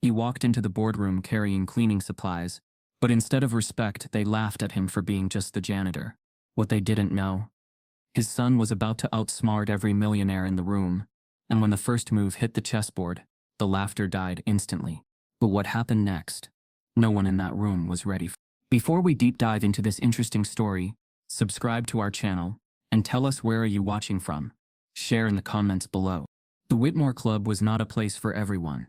He walked into the boardroom carrying cleaning supplies, but instead of respect, they laughed at him for being just the janitor. What they didn't know: his son was about to outsmart every millionaire in the room, and when the first move hit the chessboard, the laughter died instantly. But what happened next? No one in that room was ready for. Before we deep dive into this interesting story, subscribe to our channel, and tell us where are you watching from. Share in the comments below. The Whitmore Club was not a place for everyone.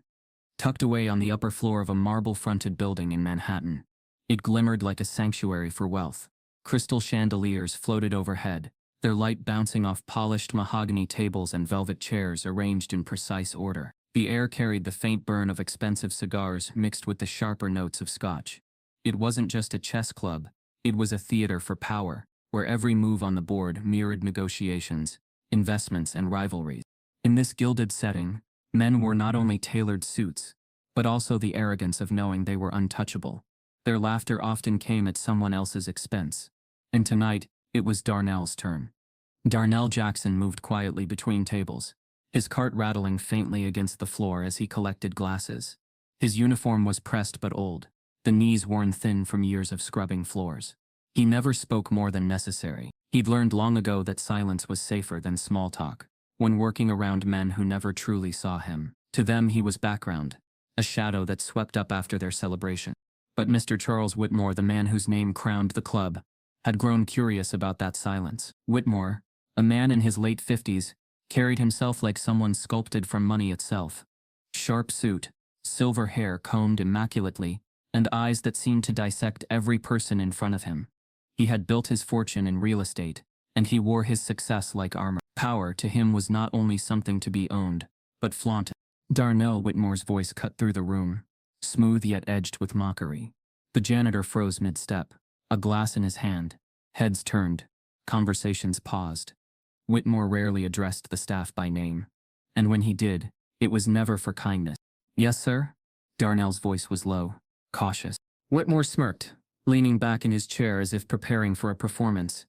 Tucked away on the upper floor of a marble-fronted building in Manhattan, it glimmered like a sanctuary for wealth. Crystal chandeliers floated overhead, their light bouncing off polished mahogany tables and velvet chairs arranged in precise order. The air carried the faint burn of expensive cigars mixed with the sharper notes of scotch. It wasn't just a chess club, it was a theater for power, where every move on the board mirrored negotiations, investments, and rivalries. In this gilded setting, men wore not only tailored suits, but also the arrogance of knowing they were untouchable. Their laughter often came at someone else's expense. And tonight, it was Darnell's turn. Darnell Jackson moved quietly between tables, his cart rattling faintly against the floor as he collected glasses. His uniform was pressed but old, the knees worn thin from years of scrubbing floors. He never spoke more than necessary. He'd learned long ago that silence was safer than small talk, when working around men who never truly saw him. To them he was background, a shadow that swept up after their celebration. But Mr. Charles Whitmore, the man whose name crowned the club, had grown curious about that silence. Whitmore, a man in his late 50s, carried himself like someone sculpted from money itself. Sharp suit, silver hair combed immaculately, and eyes that seemed to dissect every person in front of him. He had built his fortune in real estate, and he wore his success like armor. Power to him was not only something to be owned, but flaunted. Darnell Whitmore's voice cut through the room, smooth yet edged with mockery. The janitor froze mid-step, a glass in his hand, heads turned, conversations paused. Whitmore rarely addressed the staff by name, and when he did, it was never for kindness. "Yes, sir?" Darnell's voice was low, cautious. Whitmore smirked, leaning back in his chair as if preparing for a performance.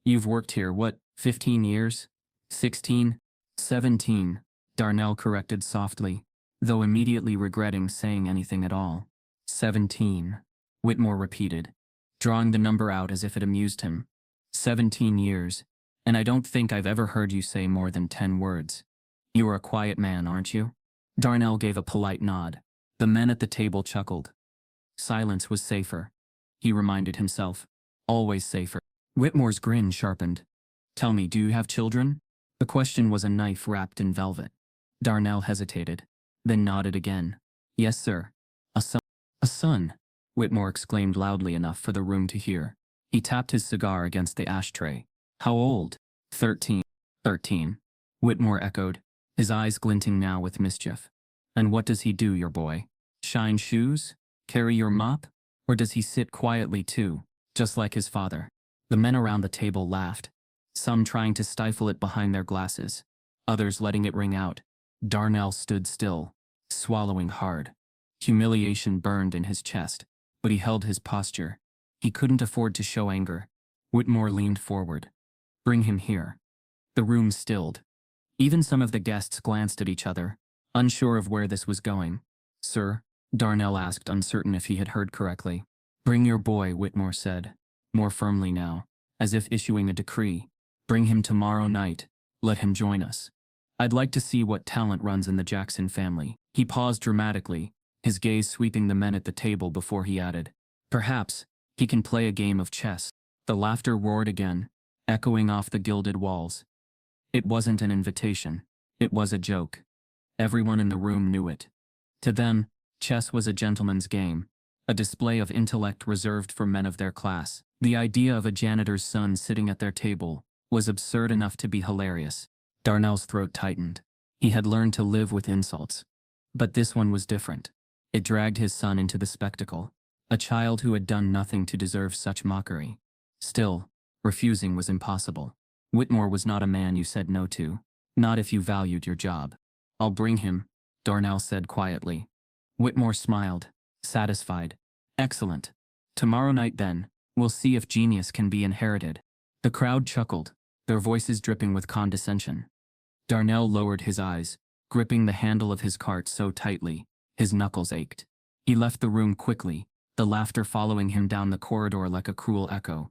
"You've worked here, what, 15 years? 16? 17, Darnell corrected softly, though immediately regretting saying anything at all. 17, Whitmore repeated, drawing the number out as if it amused him. 17 years, and I don't think I've ever heard you say more than 10 words. You are a quiet man, aren't you? Darnell gave a polite nod. The men at the table chuckled. Silence was safer, he reminded himself. Always safer. Whitmore's grin sharpened. Tell me, do you have children? The question was a knife wrapped in velvet. Darnell hesitated, then nodded again. Yes, sir. A son. A son, Whitmore exclaimed loudly enough for the room to hear. He tapped his cigar against the ashtray. How old? 13. 13, Whitmore echoed, his eyes glinting now with mischief. And what does he do, your boy? Shine shoes? Carry your mop? Or does he sit quietly too, just like his father? The men around the table laughed, some trying to stifle it behind their glasses, others letting it ring out. Darnell stood still, swallowing hard. Humiliation burned in his chest, but he held his posture. He couldn't afford to show anger. Whitmore leaned forward. Bring him here. The room stilled. Even some of the guests glanced at each other, unsure of where this was going. Sir? Darnell asked, uncertain if he had heard correctly. Bring your boy, Whitmore said, more firmly now, as if issuing a decree. Bring him tomorrow night. Let him join us. I'd like to see what talent runs in the Jackson family. He paused dramatically, his gaze sweeping the men at the table before he added, perhaps he can play a game of chess. The laughter roared again, echoing off the gilded walls. It wasn't an invitation. It was a joke. Everyone in the room knew it. To them, chess was a gentleman's game, a display of intellect reserved for men of their class. The idea of a janitor's son sitting at their table was absurd enough to be hilarious. Darnell's throat tightened. He had learned to live with insults. But this one was different. It dragged his son into the spectacle, a child who had done nothing to deserve such mockery. Still, refusing was impossible. Whitmore was not a man you said no to, not if you valued your job. I'll bring him, Darnell said quietly. Whitmore smiled, satisfied. Excellent. Tomorrow night then, we'll see if genius can be inherited. The crowd chuckled, their voices dripping with condescension. Darnell lowered his eyes, gripping the handle of his cart so tightly, His knuckles ached. He left the room quickly, the laughter following him down the corridor like a cruel echo.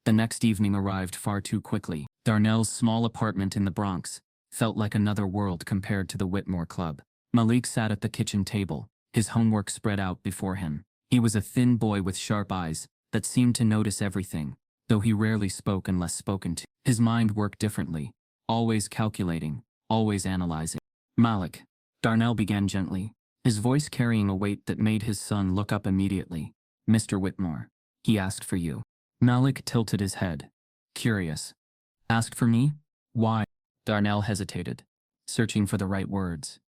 The next evening arrived far too quickly. Darnell's small apartment in the Bronx felt like another world compared to the Whitmore Club. Malik sat at the kitchen table, his homework spread out before him. He was a thin boy with sharp eyes that seemed to notice everything, though he rarely spoke unless spoken to. His mind worked differently, always calculating, always analyzing. "Malik," Darnell began gently, his voice carrying a weight that made his son look up immediately. "Mr. Whitmore, he asked for you." Malik tilted his head, curious. "Asked for me? Why?" Darnell hesitated, searching for the right words.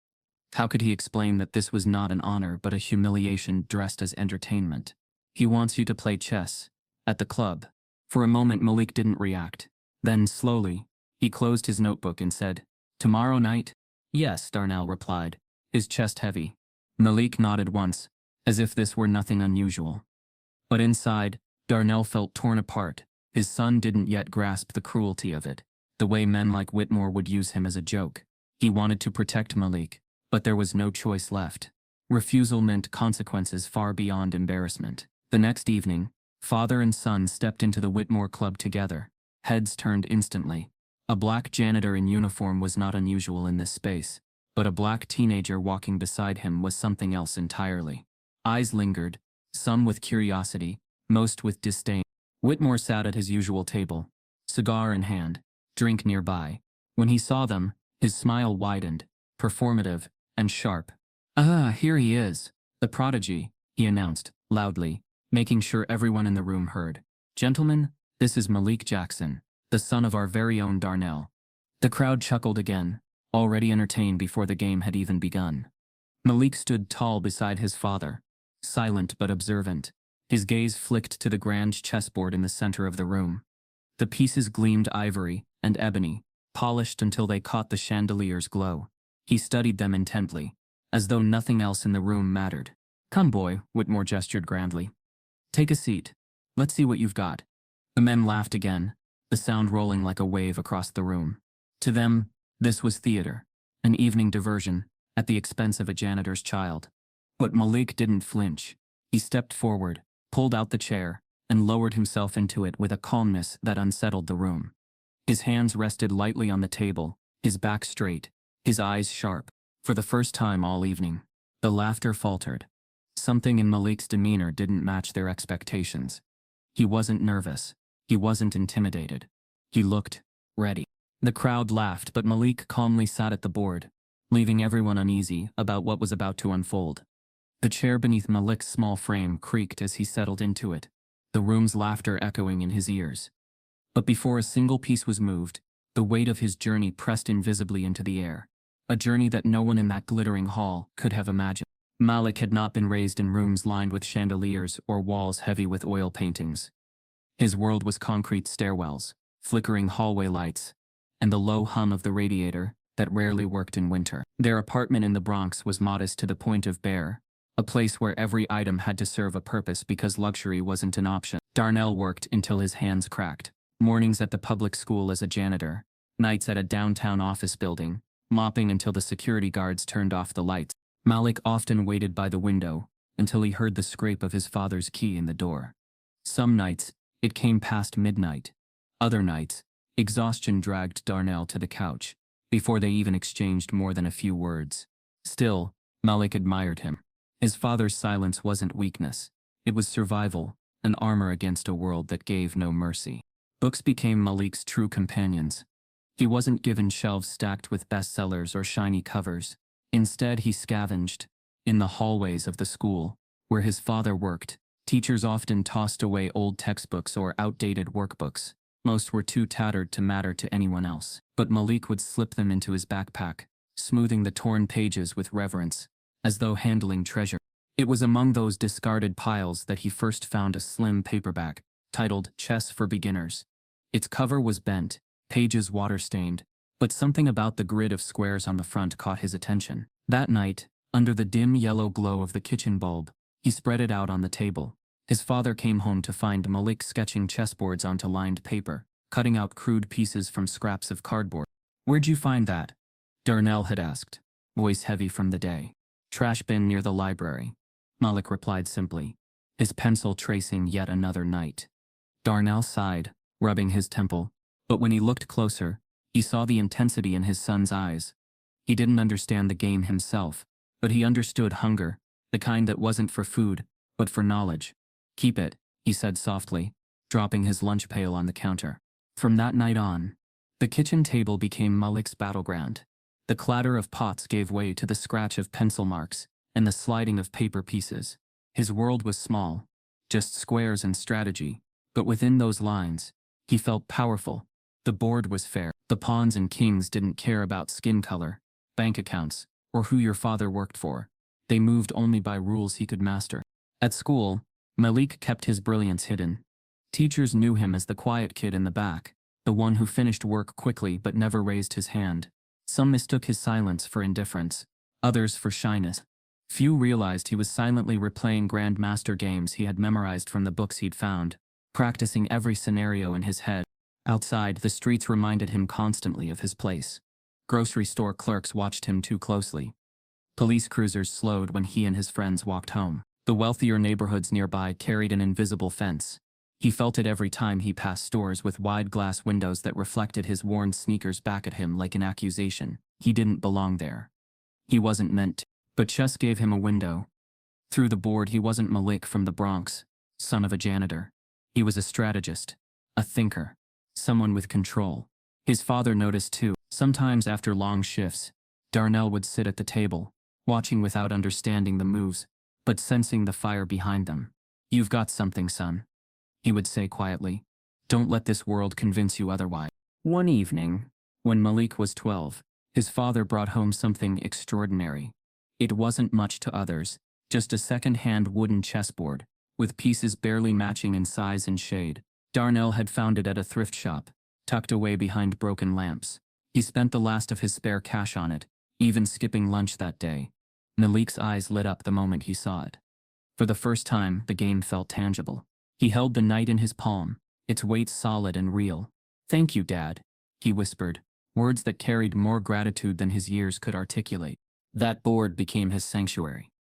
How could he explain that this was not an honor but a humiliation dressed as entertainment? "He wants you to play chess. At the club." For a moment Malik didn't react. Then, slowly, he closed his notebook and said, "Tomorrow night?" "Yes," Darnell replied, his chest heavy. Malik nodded once, as if this were nothing unusual. But inside, Darnell felt torn apart. His son didn't yet grasp the cruelty of it, the way men like Whitmore would use him as a joke. He wanted to protect Malik, but there was no choice left. Refusal meant consequences far beyond embarrassment. The next evening, father and son stepped into the Whitmore Club together. Heads turned instantly. A black janitor in uniform was not unusual in this space, but a black teenager walking beside him was something else entirely. Eyes lingered, some with curiosity, most with disdain. Whitmore sat at his usual table, cigar in hand, drink nearby. When he saw them, his smile widened, performative and sharp. "Ah, here he is, the prodigy," he announced, loudly, making sure everyone in the room heard. "Gentlemen, this is Malik Jackson, the son of our very own Darnell." The crowd chuckled again, already entertained before the game had even begun. Malik stood tall beside his father, silent but observant. His gaze flicked to the grand chessboard in the center of the room. The pieces gleamed ivory and ebony, polished until they caught the chandelier's glow. He studied them intently, as though nothing else in the room mattered. "Come, boy," Whitmore gestured grandly. "Take a seat. Let's see what you've got." The men laughed again, the sound rolling like a wave across the room. To them, this was theater, an evening diversion, at the expense of a janitor's child. But Malik didn't flinch. He stepped forward, pulled out the chair, and lowered himself into it with a calmness that unsettled the room. His hands rested lightly on the table, his back straight, his eyes sharp. For the first time all evening, the laughter faltered. Something in Malik's demeanor didn't match their expectations. He wasn't nervous. He wasn't intimidated. He looked ready. The crowd laughed, but Malik calmly sat at the board, leaving everyone uneasy about what was about to unfold. The chair beneath Malik's small frame creaked as he settled into it, the room's laughter echoing in his ears. But before a single piece was moved, the weight of his journey pressed invisibly into the air, a journey that no one in that glittering hall could have imagined. Malik had not been raised in rooms lined with chandeliers or walls heavy with oil paintings. His world was concrete stairwells, flickering hallway lights, and the low hum of the radiator that rarely worked in winter. Their apartment in the Bronx was modest to the point of bare, a place where every item had to serve a purpose because luxury wasn't an option. Darnell worked until his hands cracked. Mornings at the public school as a janitor, nights at a downtown office building, mopping until the security guards turned off the lights. Malik often waited by the window until he heard the scrape of his father's key in the door. Some nights, it came past midnight. Other nights, exhaustion dragged Darnell to the couch, before they even exchanged more than a few words. Still, Malik admired him. His father's silence wasn't weakness. It was survival, an armor against a world that gave no mercy. Books became Malik's true companions. He wasn't given shelves stacked with bestsellers or shiny covers. Instead, he scavenged. In the hallways of the school, where his father worked, teachers often tossed away old textbooks or outdated workbooks. Most were too tattered to matter to anyone else. But Malik would slip them into his backpack, smoothing the torn pages with reverence, as though handling treasure. It was among those discarded piles that he first found a slim paperback, titled Chess for Beginners. Its cover was bent, pages water-stained, but something about the grid of squares on the front caught his attention. That night, under the dim yellow glow of the kitchen bulb, he spread it out on the table. His father came home to find Malik sketching chessboards onto lined paper, cutting out crude pieces from scraps of cardboard. "Where'd you find that?" Darnell had asked, voice heavy from the day. Trash bin near the library. Malik replied simply, his pencil tracing yet another night. Darnell sighed, rubbing his temple, but when he looked closer, he saw the intensity in his son's eyes. He didn't understand the game himself, but he understood hunger, the kind that wasn't for food, but for knowledge. Keep it, he said softly, dropping his lunch pail on the counter. From that night on, the kitchen table became Malik's battleground. The clatter of pots gave way to the scratch of pencil marks and the sliding of paper pieces. His world was small, just squares and strategy, but within those lines, he felt powerful. The board was fair. The pawns and kings didn't care about skin color, bank accounts, or who your father worked for. They moved only by rules he could master. At school, Malik kept his brilliance hidden. Teachers knew him as the quiet kid in the back, the one who finished work quickly but never raised his hand. Some mistook his silence for indifference, others for shyness. Few realized he was silently replaying grandmaster games he had memorized from the books he'd found, practicing every scenario in his head. Outside, the streets reminded him constantly of his place. Grocery store clerks watched him too closely. Police cruisers slowed when he and his friends walked home. The wealthier neighborhoods nearby carried an invisible fence. He felt it every time he passed stores with wide glass windows that reflected his worn sneakers back at him like an accusation. He didn't belong there. He wasn't meant to. But chess gave him a window. Through the board, he wasn't Malik from the Bronx, son of a janitor. He was a strategist, a thinker, someone with control. His father noticed too. Sometimes after long shifts, Darnell would sit at the table, watching without understanding the moves, but sensing the fire behind them. "You've got something, son," he would say quietly. "Don't let this world convince you otherwise." One evening, when Malik was 12, his father brought home something extraordinary. It wasn't much to others, just a second-hand wooden chessboard, with pieces barely matching in size and shade. Darnell had found it at a thrift shop, tucked away behind broken lamps. He spent the last of his spare cash on it, even skipping lunch that day. Malik's eyes lit up the moment he saw it. For the first time, the game felt tangible. He held the knight in his palm, its weight solid and real. "Thank you, Dad," he whispered, words that carried more gratitude than his years could articulate. That board became his sanctuary.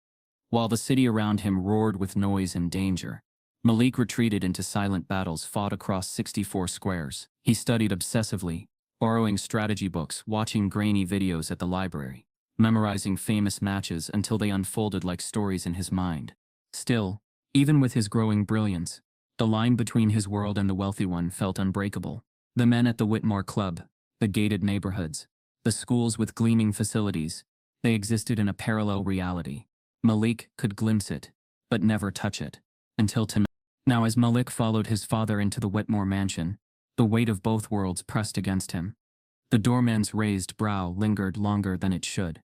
While the city around him roared with noise and danger, Malik retreated into silent battles fought across 64 squares. He studied obsessively, borrowing strategy books, watching grainy videos at the library, memorizing famous matches until they unfolded like stories in his mind. Still, even with his growing brilliance, the line between his world and the wealthy one felt unbreakable. The men at the Whitmore Club, the gated neighborhoods, the schools with gleaming facilities, they existed in a parallel reality. Malik could glimpse it, but never touch it, until tonight. Now as Malik followed his father into the Whitmore mansion, the weight of both worlds pressed against him. The doorman's raised brow lingered longer than it should.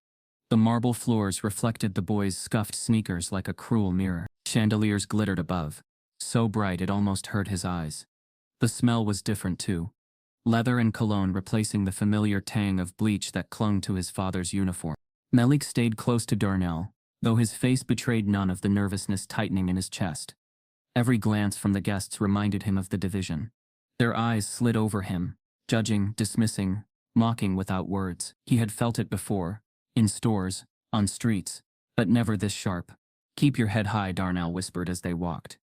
The marble floors reflected the boy's scuffed sneakers like a cruel mirror. Chandeliers glittered above, so bright it almost hurt his eyes. The smell was different too. Leather and cologne replacing the familiar tang of bleach that clung to his father's uniform. Malik stayed close to Darnell, though his face betrayed none of the nervousness tightening in his chest. Every glance from the guests reminded him of the division. Their eyes slid over him, judging, dismissing, mocking without words. He had felt it before, in stores, on streets, but never this sharp. "Keep your head high," Darnell whispered as they walked.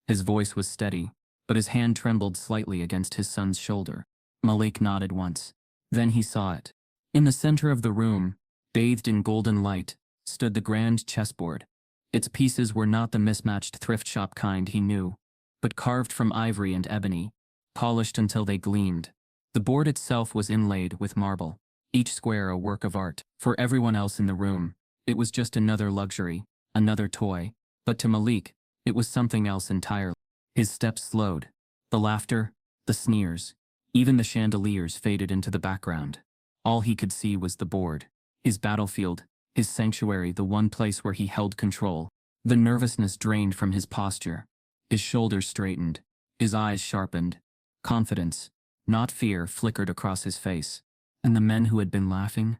His voice was steady, but his hand trembled slightly against his son's shoulder. Malik nodded once. Then he saw it. In the center of the room, bathed in golden light, stood the grand chessboard. Its pieces were not the mismatched thrift shop kind he knew, but carved from ivory and ebony, polished until they gleamed. The board itself was inlaid with marble, each square a work of art. For everyone else in the room, it was just another luxury, another toy, but to Malik, it was something else entirely. His steps slowed. The laughter, the sneers, even the chandeliers faded into the background. All he could see was the board, his battlefield, his sanctuary, the one place where he held control. The nervousness drained from his posture. His shoulders straightened, his eyes sharpened. Confidence, not fear, flickered across his face. And the men who had been laughing?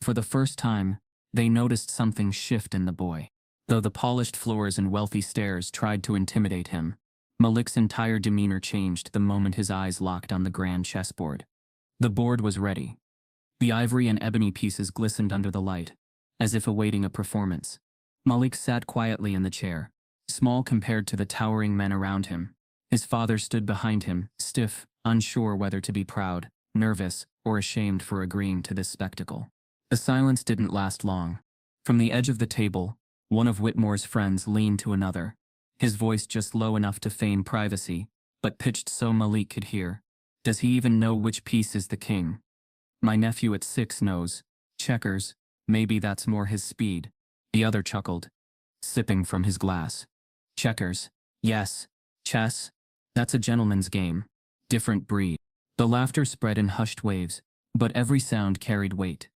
For the first time, they noticed something shift in the boy. Though the polished floors and wealthy stairs tried to intimidate him, Malik's entire demeanor changed the moment his eyes locked on the grand chessboard. The board was ready. The ivory and ebony pieces glistened under the light, as if awaiting a performance. Malik sat quietly in the chair, small compared to the towering men around him. His father stood behind him, stiff, unsure whether to be proud, nervous, or ashamed for agreeing to this spectacle. The silence didn't last long. From the edge of the table, one of Whitmore's friends leaned to another, his voice just low enough to feign privacy, but pitched so Malik could hear. Does he even know which piece is the king? My nephew at 6 knows. Checkers, maybe that's more his speed. The other chuckled, sipping from his glass. Checkers. Yes. Chess. That's a gentleman's game. Different breed. The laughter spread in hushed waves, but every sound carried weight.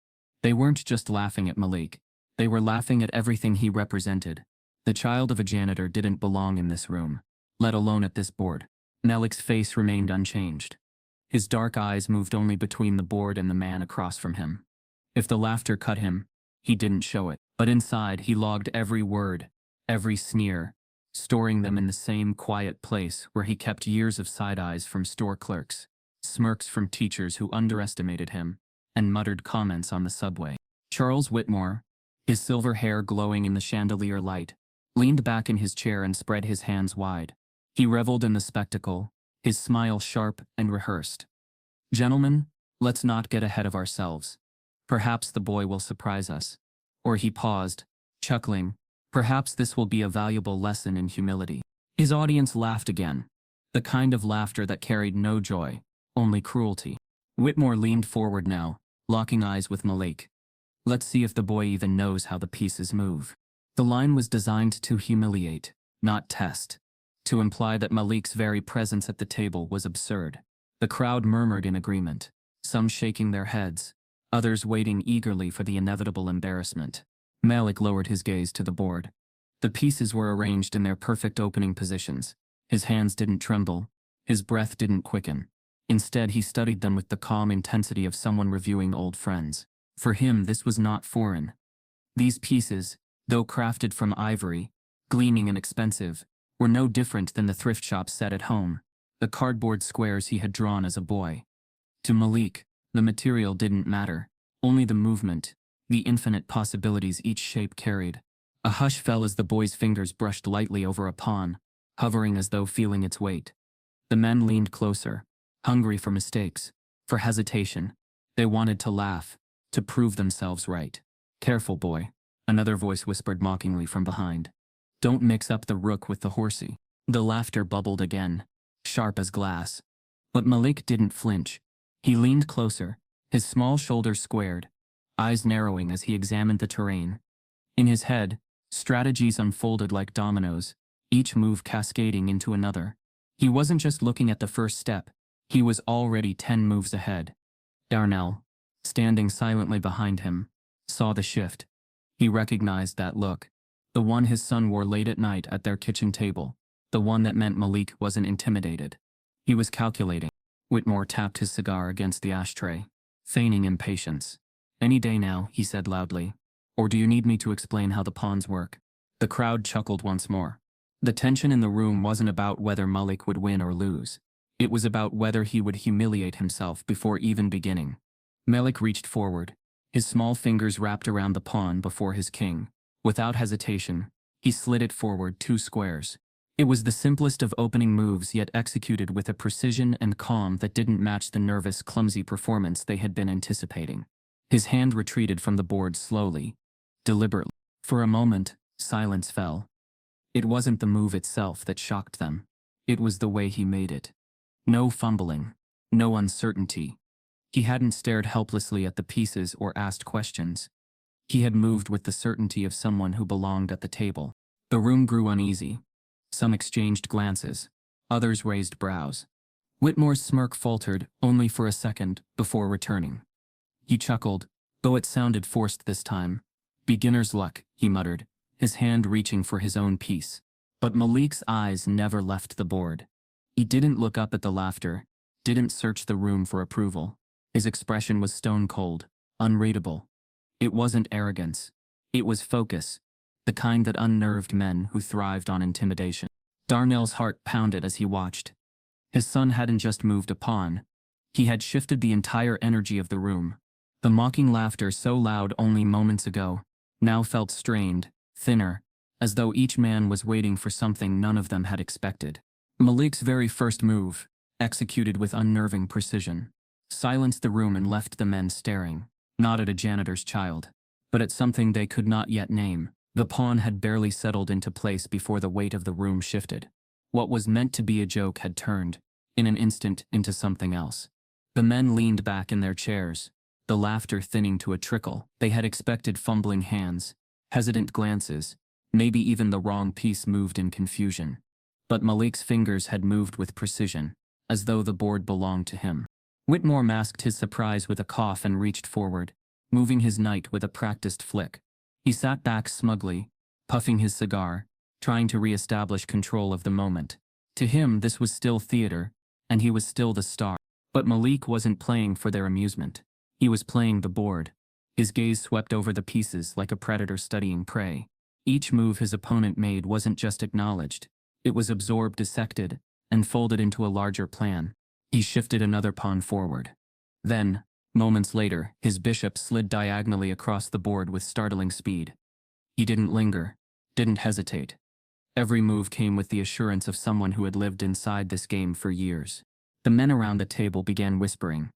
They weren't just laughing at Malik. They were laughing at everything he represented. The child of a janitor didn't belong in this room, let alone at this board. Malik's face remained unchanged. His dark eyes moved only between the board and the man across from him. If the laughter cut him, he didn't show it. But inside, he logged every word, every sneer, storing them in the same quiet place where he kept years of side eyes from store clerks, smirks from teachers who underestimated him, and muttered comments on the subway. Charles Whitmore, his silver hair glowing in the chandelier light, leaned back in his chair and spread his hands wide. He reveled in the spectacle, his smile sharp and rehearsed. Gentlemen, let's not get ahead of ourselves. Perhaps the boy will surprise us. Or he paused, chuckling. Perhaps this will be a valuable lesson in humility. His audience laughed again, the kind of laughter that carried no joy, only cruelty. Whitmore leaned forward now, locking eyes with Malik. Let's see if the boy even knows how the pieces move. The line was designed to humiliate, not test, to imply that Malik's very presence at the table was absurd. The crowd murmured in agreement, some shaking their heads, others waiting eagerly for the inevitable embarrassment. Malik lowered his gaze to the board. The pieces were arranged in their perfect opening positions. His hands didn't tremble, his breath didn't quicken. Instead, he studied them with the calm intensity of someone reviewing old friends. For him, this was not foreign. These pieces, though crafted from ivory, gleaming and expensive, were no different than the thrift shop set at home, the cardboard squares he had drawn as a boy. To Malik, the material didn't matter, only the movement, the infinite possibilities each shape carried. A hush fell as the boy's fingers brushed lightly over a pawn, hovering as though feeling its weight. The men leaned closer, hungry for mistakes, for hesitation. They wanted to laugh, to prove themselves right. Careful, boy, another voice whispered mockingly from behind. Don't mix up the rook with the horsey. The laughter bubbled again, sharp as glass. But Malik didn't flinch. He leaned closer, his small shoulders squared, eyes narrowing as he examined the terrain. In his head, strategies unfolded like dominoes, each move cascading into another. He wasn't just looking at the first step, he was already 10 moves ahead. Darnell, standing silently behind him, saw the shift. He recognized that look, the one his son wore late at night at their kitchen table, the one that meant Malik wasn't intimidated. He was calculating. Whitmore tapped his cigar against the ashtray, feigning impatience. Any day now, he said loudly. Or do you need me to explain how the pawns work? The crowd chuckled once more. The tension in the room wasn't about whether Malik would win or lose. It was about whether he would humiliate himself before even beginning. Malik reached forward, his small fingers wrapped around the pawn before his king. Without hesitation, he slid it forward 2 squares. It was the simplest of opening moves, yet executed with a precision and calm that didn't match the nervous, clumsy performance they had been anticipating. His hand retreated from the board slowly, deliberately. For a moment, silence fell. It wasn't the move itself that shocked them. It was the way he made it. No fumbling, no uncertainty. He hadn't stared helplessly at the pieces or asked questions. He had moved with the certainty of someone who belonged at the table. The room grew uneasy. Some exchanged glances, others raised brows. Whitmore's smirk faltered only for a second before returning. He chuckled, though it sounded forced this time. Beginner's luck, he muttered, his hand reaching for his own piece. But Malik's eyes never left the board. He didn't look up at the laughter, didn't search the room for approval. His expression was stone cold, unreadable. It wasn't arrogance. It was focus, the kind that unnerved men who thrived on intimidation. Darnell's heart pounded as he watched. His son hadn't just moved a pawn. He had shifted the entire energy of the room. The mocking laughter so loud only moments ago, now felt strained, thinner, as though each man was waiting for something none of them had expected. Malik's very first move, executed with unnerving precision, silenced the room and left the men staring, not at a janitor's child, but at something they could not yet name. The pawn had barely settled into place before the weight of the room shifted. What was meant to be a joke had turned, in an instant, into something else. The men leaned back in their chairs, the laughter thinning to a trickle. They had expected fumbling hands, hesitant glances, maybe even the wrong piece moved in confusion. But Malik's fingers had moved with precision, as though the board belonged to him. Whitmore masked his surprise with a cough and reached forward, moving his knight with a practiced flick. He sat back smugly, puffing his cigar, trying to re-establish control of the moment. To him this was still theater, and he was still the star. But Malik wasn't playing for their amusement. He was playing the board. His gaze swept over the pieces like a predator studying prey. Each move his opponent made wasn't just acknowledged. It was absorbed, dissected, and folded into a larger plan. He shifted another pawn forward. Then, moments later, his bishop slid diagonally across the board with startling speed. He didn't linger, didn't hesitate. Every move came with the assurance of someone who had lived inside this game for years. The men around the table began whispering,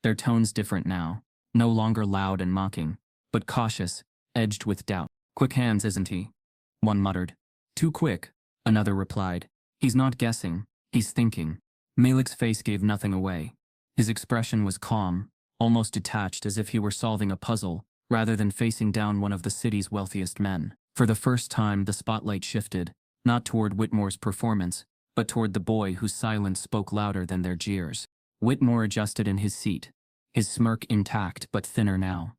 their tones different now, no longer loud and mocking, but cautious, edged with doubt. "Quick hands, isn't he?" one muttered. "Too quick," another replied. "He's not guessing, he's thinking." Malik's face gave nothing away. His expression was calm, almost detached, as if he were solving a puzzle, rather than facing down one of the city's wealthiest men. For the first time the spotlight shifted, not toward Whitmore's performance, but toward the boy whose silence spoke louder than their jeers. Whitmore adjusted in his seat, his smirk intact but thinner now.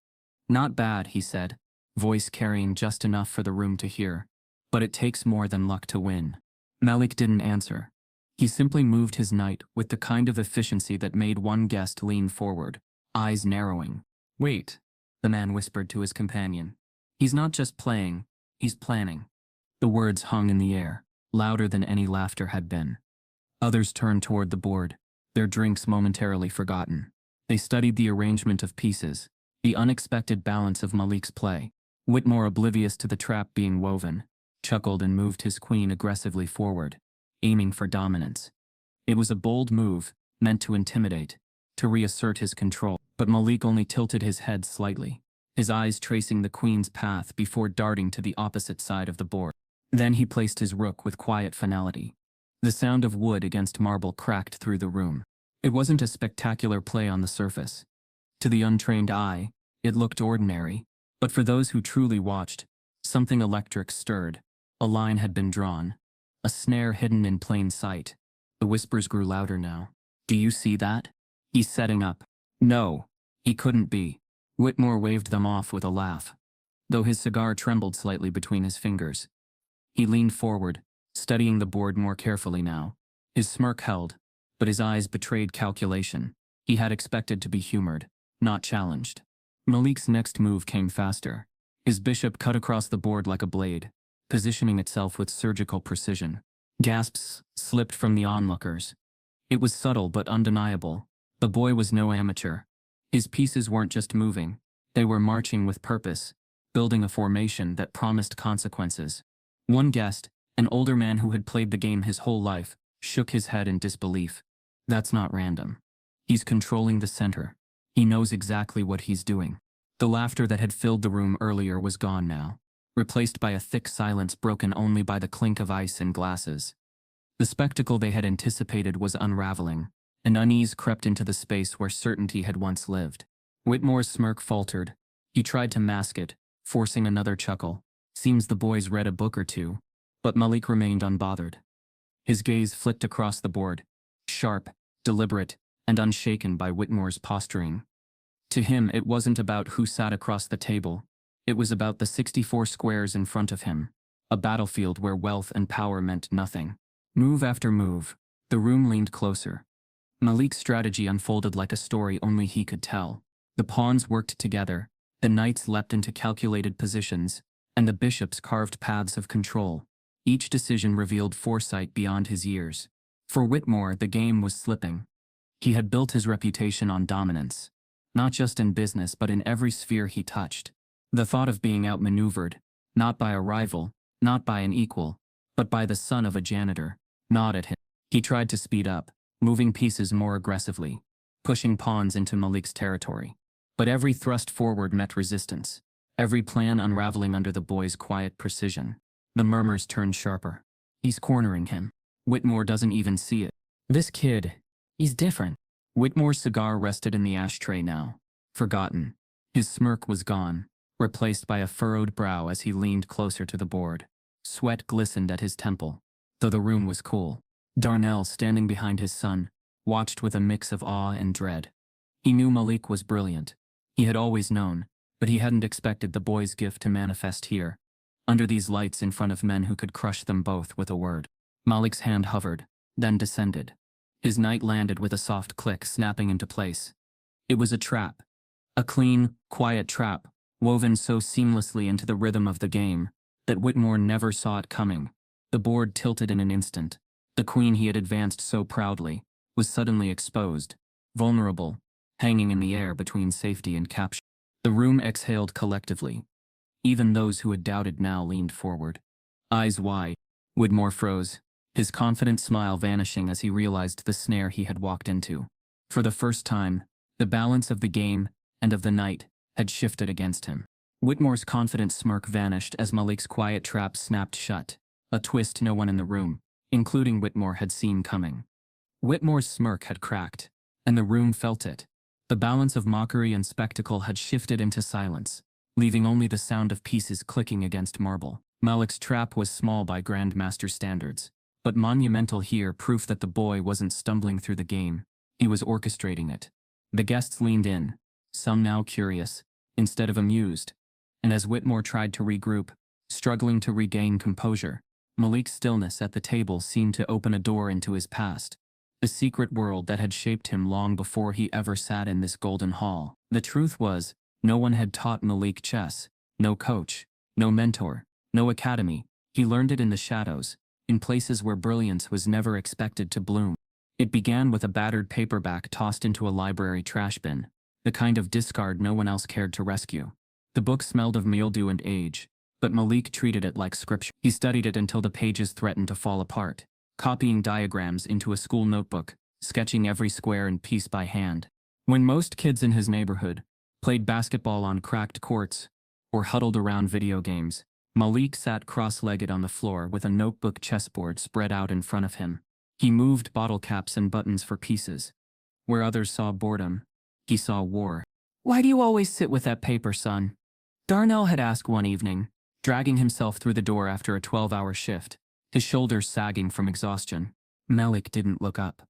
"Not bad," he said, voice carrying just enough for the room to hear. "But it takes more than luck to win." Malik didn't answer. He simply moved his knight with the kind of efficiency that made one guest lean forward, eyes narrowing. "Wait," the man whispered to his companion. "He's not just playing, he's planning." The words hung in the air, louder than any laughter had been. Others turned toward the board, their drinks momentarily forgotten. They studied the arrangement of pieces, the unexpected balance of Malik's play. Whitmore, oblivious to the trap being woven, chuckled and moved his queen aggressively forward, aiming for dominance. It was a bold move, meant to intimidate, to reassert his control, but Malik only tilted his head slightly, his eyes tracing the queen's path before darting to the opposite side of the board. Then he placed his rook with quiet finality. The sound of wood against marble cracked through the room. It wasn't a spectacular play on the surface. To the untrained eye, it looked ordinary, but for those who truly watched, something electric stirred. A line had been drawn, a snare hidden in plain sight. The whispers grew louder now. "Do you see that? He's setting up." "No, he couldn't be." Whitmore waved them off with a laugh, though his cigar trembled slightly between his fingers. He leaned forward, studying the board more carefully now. His smirk held, but his eyes betrayed calculation. He had expected to be humored, not challenged. Malik's next move came faster. His bishop cut across the board like a blade, positioning itself with surgical precision. Gasps slipped from the onlookers. It was subtle but undeniable. The boy was no amateur. His pieces weren't just moving, they were marching with purpose, building a formation that promised consequences. One guest, an older man who had played the game his whole life, shook his head in disbelief. "That's not random. He's controlling the center. He knows exactly what he's doing." The laughter that had filled the room earlier was gone now, replaced by a thick silence broken only by the clink of ice in glasses. The spectacle they had anticipated was unraveling. An unease crept into the space where certainty had once lived. Whitmore's smirk faltered. He tried to mask it, forcing another chuckle. "Seems the boys read a book or two." But Malik remained unbothered. His gaze flicked across the board, sharp, deliberate, and unshaken by Whitmore's posturing. To him, it wasn't about who sat across the table. It was about the 64 squares in front of him, a battlefield where wealth and power meant nothing. Move after move, the room leaned closer. Malik's strategy unfolded like a story only he could tell. The pawns worked together, the knights leapt into calculated positions, and the bishops carved paths of control. Each decision revealed foresight beyond his years. For Whitmore, the game was slipping. He had built his reputation on dominance, not just in business but in every sphere he touched. The thought of being outmaneuvered, not by a rival, not by an equal, but by the son of a janitor, gnawed at him. He tried to speed up, moving pieces more aggressively, pushing pawns into Malik's territory. But every thrust forward met resistance, every plan unraveling under the boy's quiet precision. The murmurs turned sharper. He's cornering him. Whitmore doesn't even see it. This kid, he's different. Whitmore's cigar rested in the ashtray now, forgotten. His smirk was gone, replaced by a furrowed brow as he leaned closer to the board. Sweat glistened at his temple, though the room was cool. Darnell, standing behind his son, watched with a mix of awe and dread. He knew Malik was brilliant. He had always known, but he hadn't expected the boy's gift to manifest here, under these lights in front of men who could crush them both with a word. Malik's hand hovered, then descended. His knight landed with a soft click, snapping into place. It was a trap. A clean, quiet trap, woven so seamlessly into the rhythm of the game that Whitmore never saw it coming. The board tilted in an instant. The queen he had advanced so proudly was suddenly exposed, vulnerable, hanging in the air between safety and capture. The room exhaled collectively. Even those who had doubted now leaned forward. Eyes wide, Whitmore froze, his confident smile vanishing as he realized the snare he had walked into. For the first time, the balance of the game and of the night had shifted against him. Whitmore's confident smirk vanished as Malik's quiet trap snapped shut, a twist no one in the room, including Whitmore, had seen coming. Whitmore's smirk had cracked, and the room felt it. The balance of mockery and spectacle had shifted into silence, leaving only the sound of pieces clicking against marble. Malik's trap was small by Grandmaster standards, but monumental here, proof that the boy wasn't stumbling through the game. He was orchestrating it. The guests leaned in, some now curious, instead of amused, and as Whitmore tried to regroup, struggling to regain composure, Malik's stillness at the table seemed to open a door into his past, the secret world that had shaped him long before he ever sat in this golden hall. The truth was, no one had taught Malik chess, no coach, no mentor, no academy. He learned it in the shadows, in places where brilliance was never expected to bloom. It began with a battered paperback tossed into a library trash bin, the kind of discard no one else cared to rescue. The book smelled of mildew and age, but Malik treated it like scripture. He studied it until the pages threatened to fall apart, copying diagrams into a school notebook, sketching every square and piece by hand. When most kids in his neighborhood played basketball on cracked courts or huddled around video games, Malik sat cross-legged on the floor with a notebook chessboard spread out in front of him. He moved bottle caps and buttons for pieces. Where others saw boredom, he saw war. "Why do you always sit with that paper, son?" Darnell had asked one evening, dragging himself through the door after a 12-hour shift, his shoulders sagging from exhaustion. Malik didn't look up.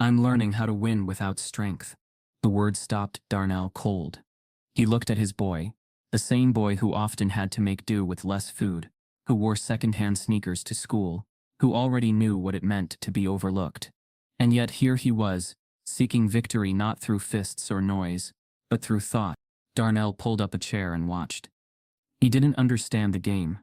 "I'm learning how to win without strength." The words stopped Darnell cold. He looked at his boy, the same boy who often had to make do with less food, who wore second-hand sneakers to school, who already knew what it meant to be overlooked. And yet here he was, seeking victory not through fists or noise, but through thought. Darnell pulled up a chair and watched. He didn't understand the game,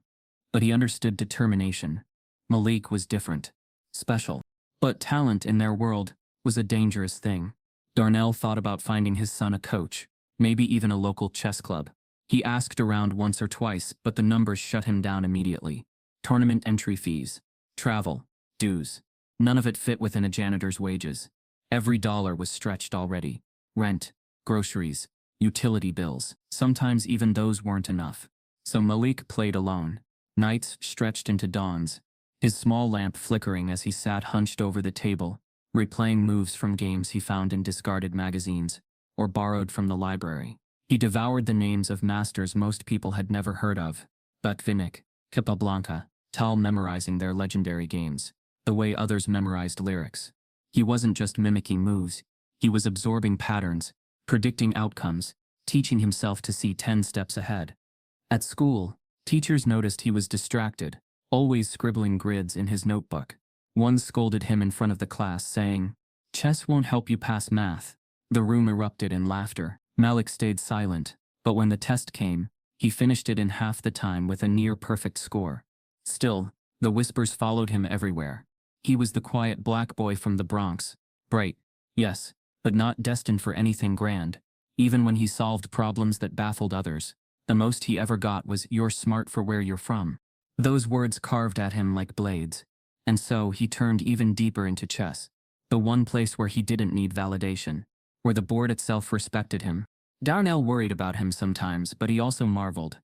but he understood determination. Malik was different, special. But talent in their world was a dangerous thing. Darnell thought about finding his son a coach, maybe even a local chess club. He asked around once or twice, but the numbers shut him down immediately. Tournament entry fees, travel, dues. None of it fit within a janitor's wages. Every dollar was stretched already. Rent, groceries, utility bills. Sometimes even those weren't enough. So Malik played alone. Nights stretched into dawns, his small lamp flickering as he sat hunched over the table, replaying moves from games he found in discarded magazines or borrowed from the library. He devoured the names of masters most people had never heard of, Butvinnik, Capablanca, Tal, memorizing their legendary games, the way others memorized lyrics. He wasn't just mimicking moves, he was absorbing patterns, predicting outcomes, teaching himself to see 10 steps ahead. At school, teachers noticed he was distracted, always scribbling grids in his notebook. One scolded him in front of the class, saying, "Chess won't help you pass math." The room erupted in laughter. Malik stayed silent, but when the test came, he finished it in half the time with a near-perfect score. Still, the whispers followed him everywhere. He was the quiet black boy from the Bronx, bright, yes, but not destined for anything grand. Even when he solved problems that baffled others, The most he ever got was, "You're smart for where you're from." Those words carved at him like blades. And so he turned even deeper into chess. The one place where he didn't need validation. Where the board itself respected him. Darnell worried about him sometimes, but he also marveled.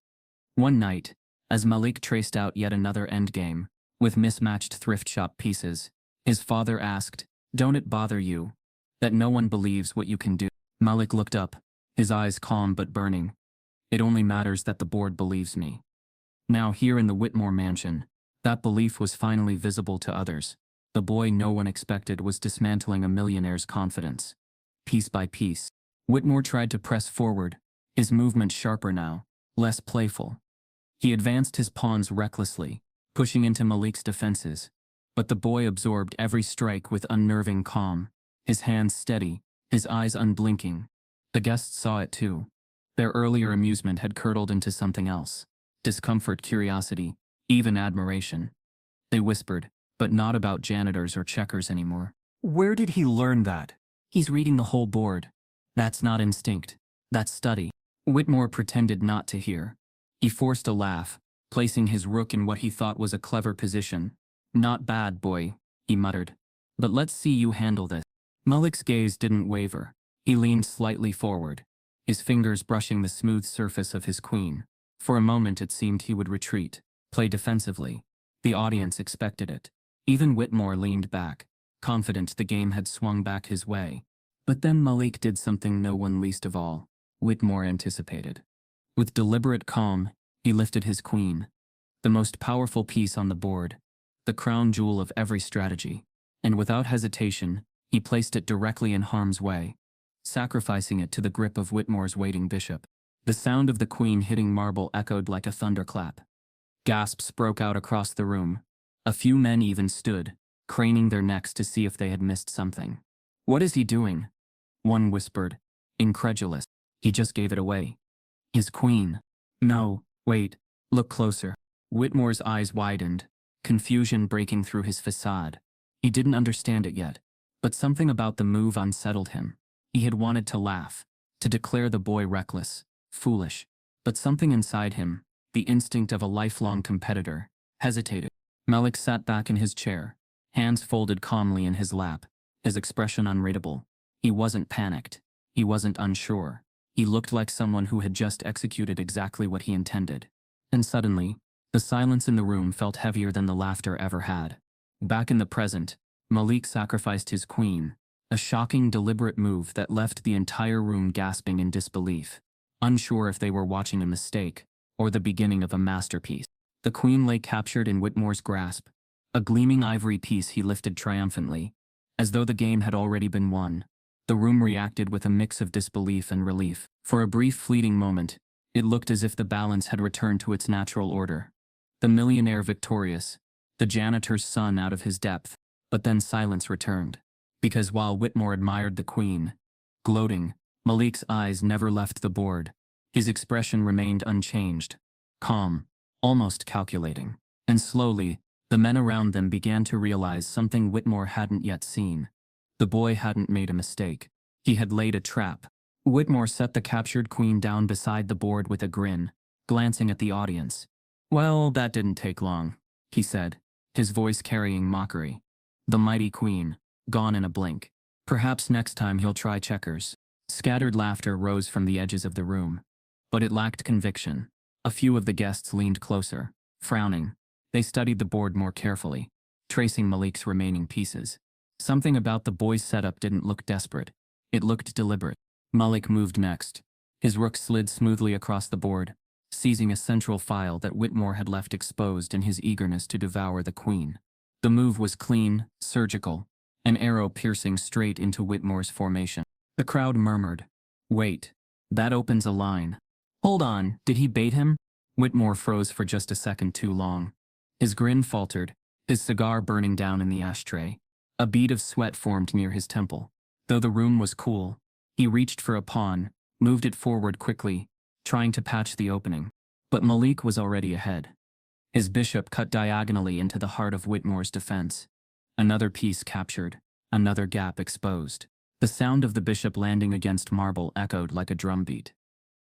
One night, as Malik traced out yet another endgame, with mismatched thrift shop pieces, his father asked, "Don't it bother you that no one believes what you can do?" Malik looked up, his eyes calm but burning. "It only matters that the board believes me." Now here in the Whitmore mansion, that belief was finally visible to others. The boy no one expected was dismantling a millionaire's confidence. Piece by piece, Whitmore tried to press forward, his movement sharper now, less playful. He advanced his pawns recklessly, pushing into Malik's defenses. But the boy absorbed every strike with unnerving calm, his hands steady, his eyes unblinking. The guests saw it too. Their earlier amusement had curdled into something else. Discomfort, curiosity, even admiration. They whispered, but not about janitors or checkers anymore. "Where did he learn that?" "He's reading the whole board." "That's not instinct. That's study." Whitmore pretended not to hear. He forced a laugh, placing his rook in what he thought was a clever position. "Not bad, boy," he muttered. "But let's see you handle this." Malik's gaze didn't waver. He leaned slightly forward, his fingers brushing the smooth surface of his queen. For a moment it seemed he would retreat, play defensively. The audience expected it. Even Whitmore leaned back, confident the game had swung back his way. But then Malik did something no one, least of all, Whitmore, anticipated. With deliberate calm, he lifted his queen, the most powerful piece on the board, the crown jewel of every strategy, and without hesitation, he placed it directly in harm's way, sacrificing it to the grip of Whitmore's waiting bishop. The sound of the queen hitting marble echoed like a thunderclap. Gasps broke out across the room. A few men even stood, craning their necks to see if they had missed something. "What is he doing?" one whispered, incredulous. "He just gave it away." "His queen." "No, wait, look closer." Whitmore's eyes widened, confusion breaking through his facade. He didn't understand it yet, but something about the move unsettled him. He had wanted to laugh, to declare the boy reckless, foolish, but something inside him, the instinct of a lifelong competitor, hesitated. Malik sat back in his chair, hands folded calmly in his lap, his expression unreadable. He wasn't panicked. He wasn't unsure. He looked like someone who had just executed exactly what he intended. And suddenly, the silence in the room felt heavier than the laughter ever had. Back in the present, Malik sacrificed his queen, a shocking, deliberate move that left the entire room gasping in disbelief, unsure if they were watching a mistake or the beginning of a masterpiece. The queen lay captured in Whitmore's grasp, a gleaming ivory piece he lifted triumphantly, as though the game had already been won. The room reacted with a mix of disbelief and relief. For a brief, fleeting moment, it looked as if the balance had returned to its natural order. The millionaire victorious, the janitor's son out of his depth. But then silence returned. Because while Whitmore admired the queen, gloating, Malik's eyes never left the board. His expression remained unchanged, calm, almost calculating. And slowly, the men around them began to realize something Whitmore hadn't yet seen. The boy hadn't made a mistake. He had laid a trap. Whitmore set the captured queen down beside the board with a grin, glancing at the audience. "Well, that didn't take long," he said, his voice carrying mockery. "The mighty queen, gone in a blink. Perhaps next time he'll try checkers." Scattered laughter rose from the edges of the room, but it lacked conviction. A few of the guests leaned closer, frowning. They studied the board more carefully, tracing Malik's remaining pieces. Something about the boy's setup didn't look desperate. It looked deliberate. Malik moved next. His rook slid smoothly across the board, seizing a central file that Whitmore had left exposed in his eagerness to devour the queen. The move was clean, surgical, an arrow piercing straight into Whitmore's formation. The crowd murmured, "Wait, that opens a line." "Hold on, did he bait him?" Whitmore froze for just a second too long. His grin faltered, his cigar burning down in the ashtray. A bead of sweat formed near his temple. Though the room was cool, he reached for a pawn, moved it forward quickly, trying to patch the opening. But Malik was already ahead. His bishop cut diagonally into the heart of Whitmore's defense. Another piece captured, another gap exposed. The sound of the bishop landing against marble echoed like a drumbeat.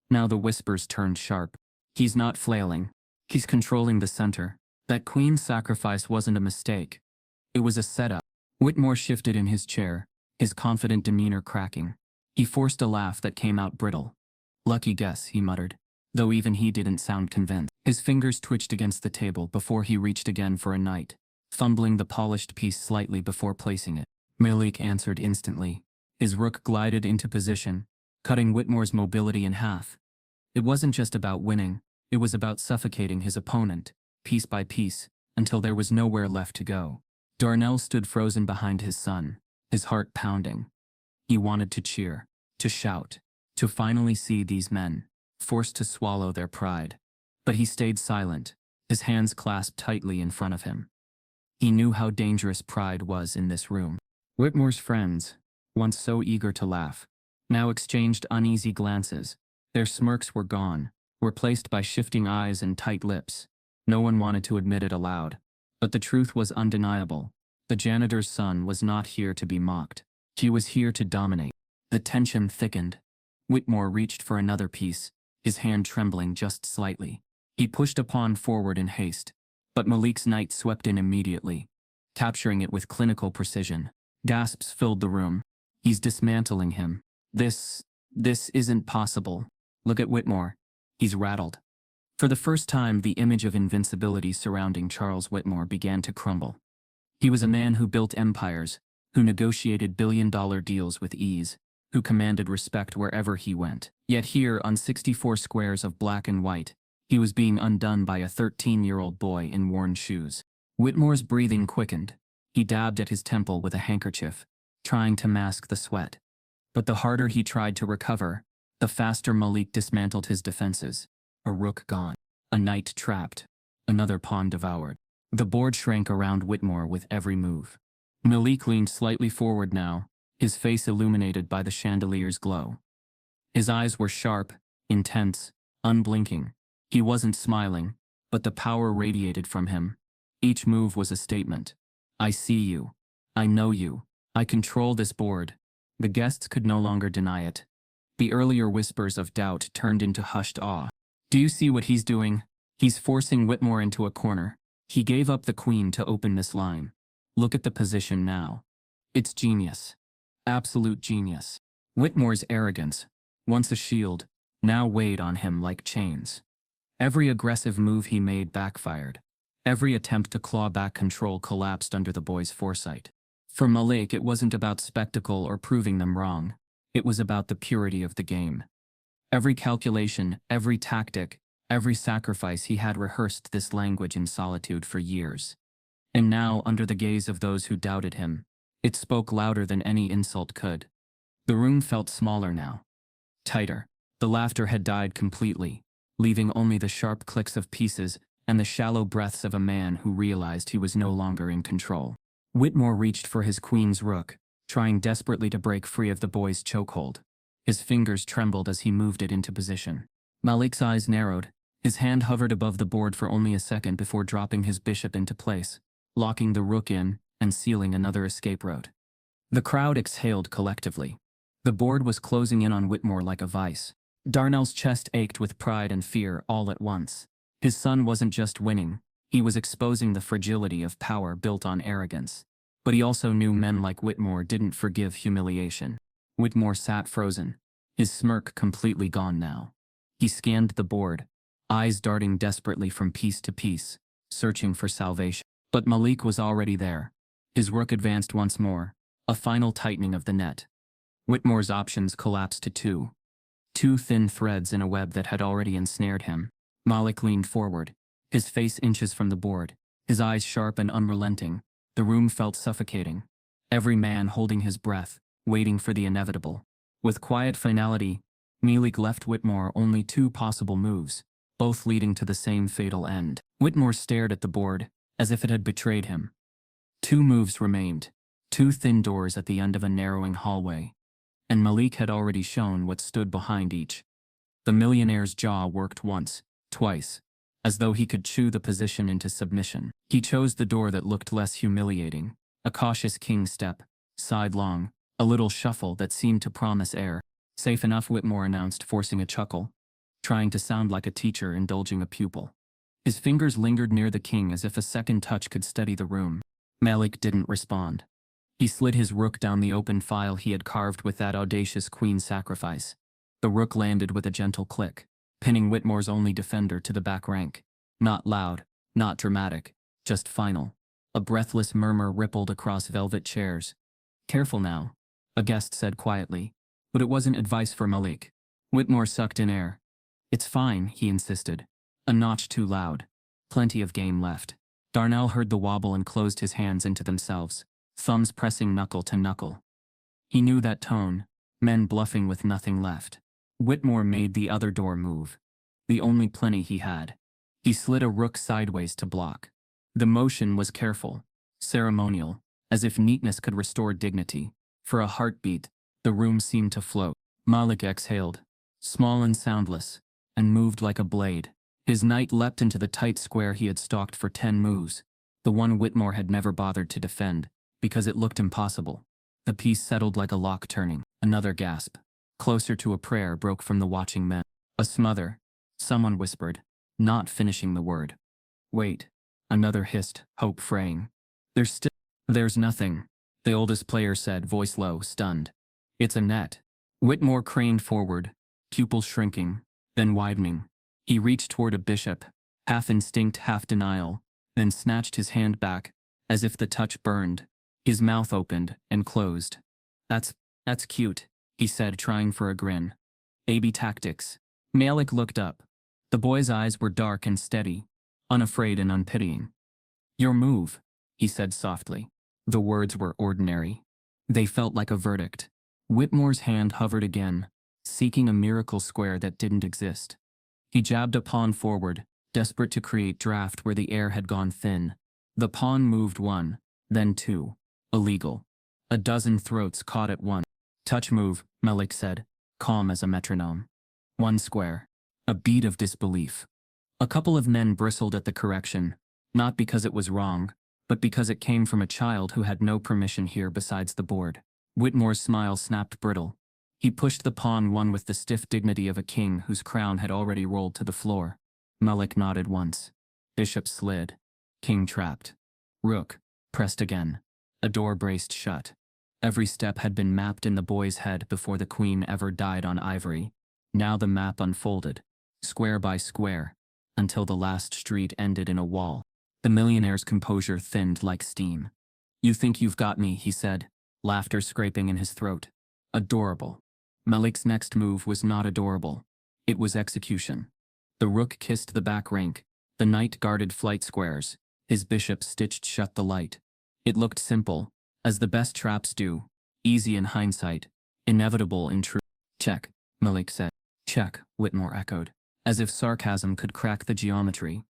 Now the whispers turned sharp. He's not flailing. He's controlling the center. That queen sacrifice wasn't a mistake. It was a setup. Whitmore shifted in his chair, his confident demeanor cracking. He forced a laugh that came out brittle. Lucky guess, he muttered, though even he didn't sound convinced. His fingers twitched against the table before he reached again for a knight, fumbling the polished piece slightly before placing it. Millionaire answered instantly. His rook glided into position, cutting Whitmore's mobility in half. It wasn't just about winning, it was about suffocating his opponent, piece by piece, until there was nowhere left to go. Darnell stood frozen behind his son, his heart pounding. He wanted to cheer, to shout, to finally see these men, forced to swallow their pride. But he stayed silent, his hands clasped tightly in front of him. He knew how dangerous pride was in this room. Whitmore's friends, once so eager to laugh, now exchanged uneasy glances. Their smirks were gone, replaced by shifting eyes and tight lips. No one wanted to admit it aloud. But the truth was undeniable. The janitor's son was not here to be mocked. He was here to dominate. The tension thickened. Whitmore reached for another piece, his hand trembling just slightly. He pushed a pawn forward in haste, but Malik's knight swept in immediately, capturing it with clinical precision. Gasps filled the room. He's dismantling him. This isn't possible. Look at Whitmore. He's rattled. For the first time, the image of invincibility surrounding Charles Whitmore began to crumble. He was a man who built empires, who negotiated billion-dollar deals with ease, who commanded respect wherever he went. Yet here, on 64 squares of black and white, he was being undone by a 13-year-old boy in worn shoes. Whitmore's breathing quickened. He dabbed at his temple with a handkerchief, trying to mask the sweat. But the harder he tried to recover, the faster Malik dismantled his defenses. A rook gone. A knight trapped. Another pawn devoured. The board shrank around Whitmore with every move. Malik leaned slightly forward now, his face illuminated by the chandelier's glow. His eyes were sharp, intense, unblinking. He wasn't smiling, but the power radiated from him. Each move was a statement. I see you. I know you. I control this board. The guests could no longer deny it. The earlier whispers of doubt turned into hushed awe. Do you see what he's doing? He's forcing Whitmore into a corner. He gave up the queen to open this line. Look at the position now. It's genius. Absolute genius. Whitmore's arrogance, once a shield, now weighed on him like chains. Every aggressive move he made backfired. Every attempt to claw back control collapsed under the boy's foresight. For Malik, it wasn't about spectacle or proving them wrong. It was about the purity of the game. Every calculation, every tactic, every sacrifice, he had rehearsed this language in solitude for years. And now, under the gaze of those who doubted him, it spoke louder than any insult could. The room felt smaller now. Tighter. The laughter had died completely, leaving only the sharp clicks of pieces and the shallow breaths of a man who realized he was no longer in control. Whitmore reached for his queen's rook, trying desperately to break free of the boy's chokehold. His fingers trembled as he moved it into position. Malik's eyes narrowed. His hand hovered above the board for only a second before dropping his bishop into place, locking the rook in and sealing another escape route. The crowd exhaled collectively. The board was closing in on Whitmore like a vice. Darnell's chest ached with pride and fear all at once. His son wasn't just winning, he was exposing the fragility of power built on arrogance. But he also knew men like Whitmore didn't forgive humiliation. Whitmore sat frozen, his smirk completely gone now. He scanned the board, eyes darting desperately from piece to piece, searching for salvation. But Malik was already there. His rook advanced once more, a final tightening of the net. Whitmore's options collapsed to two. Two thin threads in a web that had already ensnared him. Malik leaned forward, his face inches from the board, his eyes sharp and unrelenting. The room felt suffocating. Every man holding his breath, waiting for the inevitable. With quiet finality, Malik left Whitmore only two possible moves, both leading to the same fatal end. Whitmore stared at the board, as if it had betrayed him. Two moves remained, two thin doors at the end of a narrowing hallway. And Malik had already shown what stood behind each. The millionaire's jaw worked once, twice, as though he could chew the position into submission. He chose the door that looked less humiliating, a cautious king step, sidelong, a little shuffle that seemed to promise air. Safe enough, Whitmore announced, forcing a chuckle. trying to sound like a teacher indulging a pupil. His fingers lingered near the king as if a second touch could steady the room. Malik didn't respond. He slid his rook down the open file he had carved with that audacious queen sacrifice. The rook landed with a gentle click, pinning Whitmore's only defender to the back rank. Not loud, not dramatic, just final. A breathless murmur rippled across velvet chairs. "Careful now," a guest said quietly. But it wasn't advice for Malik. Whitmore sucked in air. "It's fine," he insisted. "A notch too loud. Plenty of game left." Darnell heard the wobble and closed his hands into themselves, thumbs pressing knuckle to knuckle. He knew that tone, men bluffing with nothing left. Whitmore made the other door move. The only plenty he had. He slid a rook sideways to block. The motion was careful, ceremonial, as if neatness could restore dignity. For a heartbeat, the room seemed to float. Malik exhaled, small and soundless, and moved like a blade. His knight leapt into the tight square he had stalked for 10 moves, the one Whitmore had never bothered to defend, because it looked impossible. The piece settled like a lock turning. Another gasp, closer to a prayer, broke from the watching men. "A smother," someone whispered, not finishing the word. "Wait," another hissed, hope fraying. There's nothing," the oldest player said, voice low, stunned. "It's a net." Whitmore craned forward, pupil shrinking, then widening. He reached toward a bishop, half instinct, half denial, then snatched his hand back, as if the touch burned. His mouth opened and closed. That's cute," he said, trying for a grin. "Baby tactics." Malik looked up. The boy's eyes were dark and steady, unafraid and unpitying. "Your move," he said softly. The words were ordinary. They felt like a verdict. Whitmore's hand hovered again, seeking a miracle square that didn't exist. He jabbed a pawn forward, desperate to create draft where the air had gone thin. The pawn moved one, then two. Illegal. A dozen throats caught at once. "Touch move," Malik said, calm as a metronome. "One square." A beat of disbelief. A couple of men bristled at the correction, not because it was wrong, but because it came from a child who had no permission here besides the board. Whitmore's smile snapped brittle. He pushed the pawn one with the stiff dignity of a king whose crown had already rolled to the floor. Malik nodded once. Bishop slid. King trapped. Rook pressed again. A door braced shut. Every step had been mapped in the boy's head before the queen ever died on ivory. Now the map unfolded, square by square, until the last street ended in a wall. The millionaire's composure thinned like steam. "You think you've got me," he said, laughter scraping in his throat. Adorable. Malik's next move was not adorable. It was execution. The rook kissed the back rank. The knight guarded flight squares. His bishop stitched shut the light. It looked simple, as the best traps do, easy in hindsight, inevitable in truth. "Check," Malik said. "Check," Whitmore echoed, as if sarcasm could crack the geometry.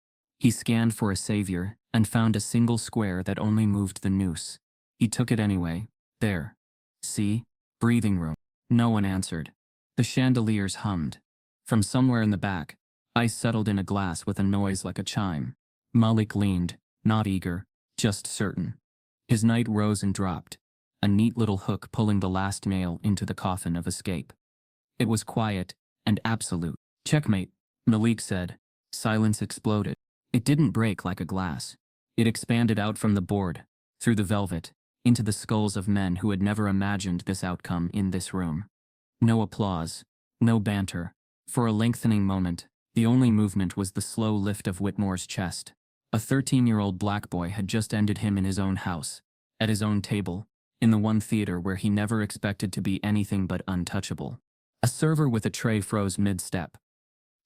He scanned for a savior, and found a single square that only moved the noose. He took it anyway. There. See? Breathing room. No one answered. The chandeliers hummed. From somewhere in the back, ice settled in a glass with a noise like a chime. Malik leaned, not eager, just certain. His knight rose and dropped, a neat little hook pulling the last nail into the coffin of escape. It was quiet and absolute. "Checkmate," Malik said. Silence exploded. It didn't break like a glass. It expanded out from the board, through the velvet, into the skulls of men who had never imagined this outcome in this room. No applause, no banter. For a lengthening moment, the only movement was the slow lift of Whitmore's chest. A 13-year-old black boy had just ended him in his own house, at his own table, in the one theater where he never expected to be anything but untouchable. A server with a tray froze mid-step.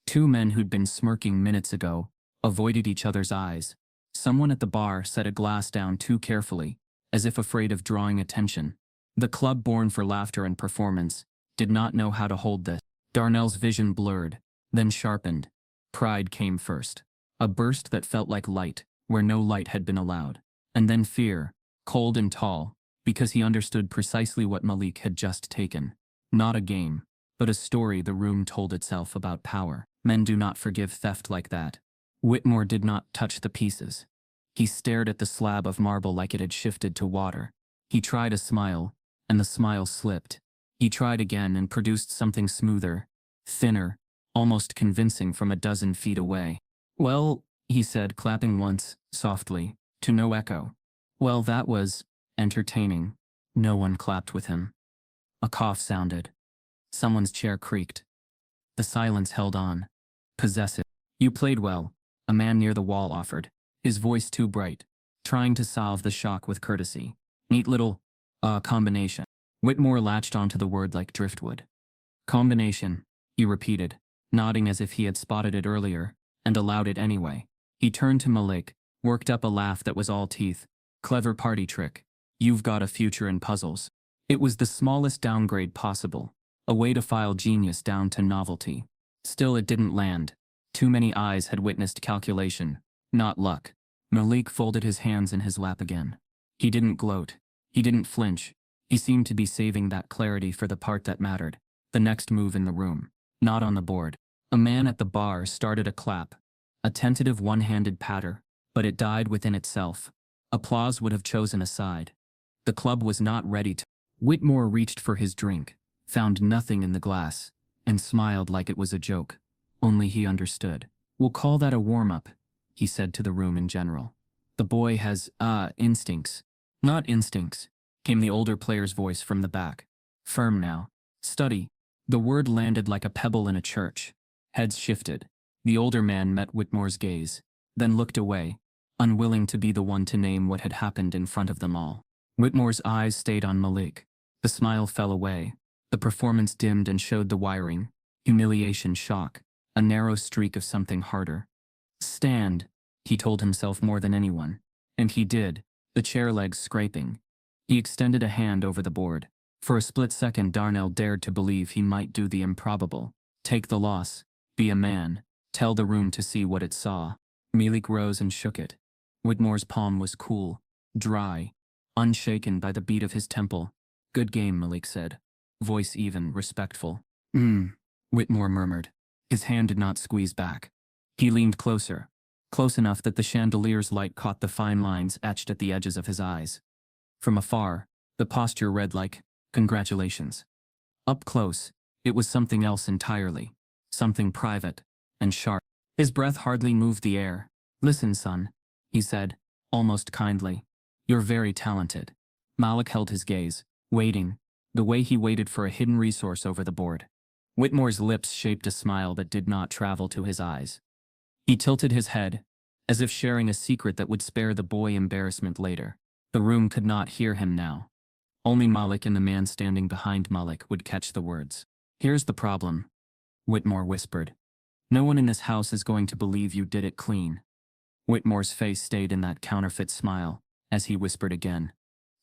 Two men who'd been smirking minutes ago avoided each other's eyes. Someone at the bar set a glass down too carefully, as if afraid of drawing attention. The club born for laughter and performance did not know how to hold this. Darnell's vision blurred, then sharpened. Pride came first. A burst that felt like light, where no light had been allowed. And then fear, cold and tall, because he understood precisely what Malik had just taken. Not a game, but a story the room told itself about power. Men do not forgive theft like that. Whitmore did not touch the pieces. He stared at the slab of marble like it had shifted to water. He tried a smile, and the smile slipped. He tried again and produced something smoother, thinner, almost convincing from a dozen feet away. "Well," he said, clapping once, softly, to no echo. "Well, that was entertaining." No one clapped with him. A cough sounded. Someone's chair creaked. The silence held on. Possessive. "You played well," a man near the wall offered, his voice too bright, trying to salve the shock with courtesy. "Neat little, combination." Whitmore latched onto the word like driftwood. "Combination," he repeated, nodding as if he had spotted it earlier, and allowed it anyway. He turned to Malik, worked up a laugh that was all teeth. "Clever party trick. You've got a future in puzzles." It was the smallest downgrade possible, a way to file genius down to novelty. Still, it didn't land. Too many eyes had witnessed calculation, not luck. Malik folded his hands in his lap again. He didn't gloat. He didn't flinch. He seemed to be saving that clarity for the part that mattered, the next move in the room, not on the board. A man at the bar started a clap, a tentative one-handed patter, but it died within itself. Applause would have chosen a side. The club was not ready to. Whitmore reached for his drink, found nothing in the glass, and smiled like it was a joke. Only he understood. "We'll call that a warm-up," he said to the room in general. "The boy has, instincts." "Not instincts," came the older player's voice from the back. "Firm now. Study." The word landed like a pebble in a church. Heads shifted. The older man met Whitmore's gaze, then looked away, unwilling to be the one to name what had happened in front of them all. Whitmore's eyes stayed on Malik. The smile fell away. The performance dimmed and showed the wiring. Humiliation, shock, a narrow streak of something harder. "Stand," he told himself more than anyone. And he did, the chair legs scraping. He extended a hand over the board. For a split second Darnell dared to believe he might do the improbable. Take the loss. Be a man. Tell the room to see what it saw. Malik rose and shook it. Whitmore's palm was cool, dry, unshaken by the beat of his temple. "Good game," Malik said, voice even, respectful. Whitmore murmured. His hand did not squeeze back. He leaned closer, close enough that the chandelier's light caught the fine lines etched at the edges of his eyes. From afar, the posture read like, "Congratulations." Up close, it was something else entirely, something private and sharp. His breath hardly moved the air. "Listen, son," he said, almost kindly. "You're very talented." Malik held his gaze, waiting, the way he waited for a hidden resource over the board. Whitmore's lips shaped a smile that did not travel to his eyes. He tilted his head, as if sharing a secret that would spare the boy embarrassment later. The room could not hear him now. Only Malik and the man standing behind Malik would catch the words. "Here's the problem," Whitmore whispered. "No one in this house is going to believe you did it clean." Whitmore's face stayed in that counterfeit smile, as he whispered again.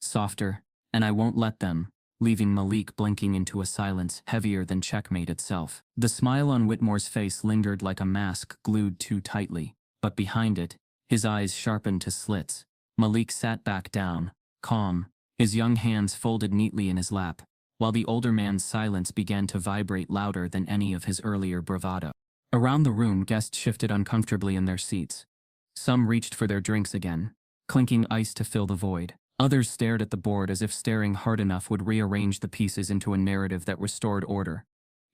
Softer, "And I won't let them," leaving Malik blinking into a silence heavier than checkmate itself. The smile on Whitmore's face lingered like a mask glued too tightly, but behind it, his eyes sharpened to slits. Malik sat back down, calm, his young hands folded neatly in his lap, while the older man's silence began to vibrate louder than any of his earlier bravado. Around the room, guests shifted uncomfortably in their seats. Some reached for their drinks again, clinking ice to fill the void. Others stared at the board as if staring hard enough would rearrange the pieces into a narrative that restored order,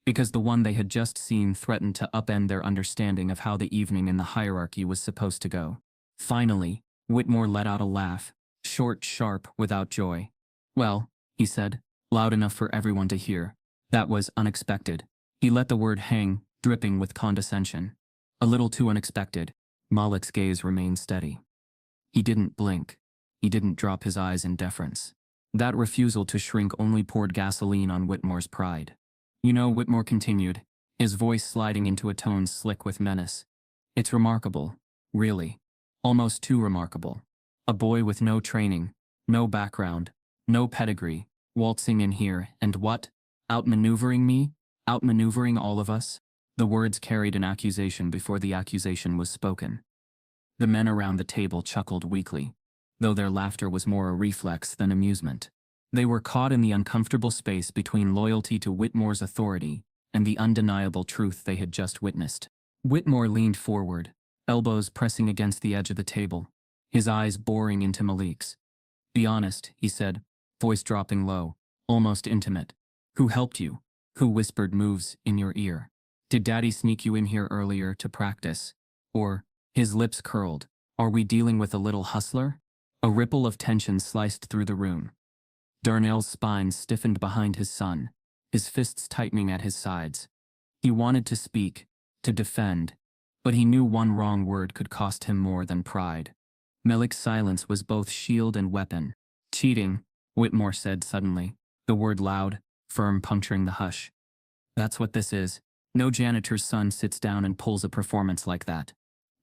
because the one they had just seen threatened to upend their understanding of how the evening in the hierarchy was supposed to go. Finally, Whitmore let out a laugh, short, sharp, without joy. "Well," he said, loud enough for everyone to hear, "that was unexpected." He let the word hang, dripping with condescension. "A little too unexpected." Malik's gaze remained steady. He didn't blink. He didn't drop his eyes in deference. That refusal to shrink only poured gasoline on Whitmore's pride. "You know," Whitmore continued, his voice sliding into a tone slick with menace, "it's remarkable, really. Almost too remarkable. A boy with no training, no background, no pedigree, waltzing in here and what? Outmaneuvering me? Outmaneuvering all of us?" The words carried an accusation before the accusation was spoken. The men around the table chuckled weakly, though their laughter was more a reflex than amusement. They were caught in the uncomfortable space between loyalty to Whitmore's authority and the undeniable truth they had just witnessed. Whitmore leaned forward, elbows pressing against the edge of the table, his eyes boring into Malik's. "Be honest," he said, voice dropping low, almost intimate. "Who helped you? Who whispered moves in your ear?" Did Daddy sneak you in here earlier to practice? Or, his lips curled, are we dealing with a little hustler? A ripple of tension sliced through the room. Darnell's spine stiffened behind his son, his fists tightening at his sides. He wanted to speak, to defend, but he knew one wrong word could cost him more than pride. Malik's silence was both shield and weapon. Cheating, Whitmore said suddenly, the word loud, firm, puncturing the hush. That's what this is. No janitor's son sits down and pulls a performance like that.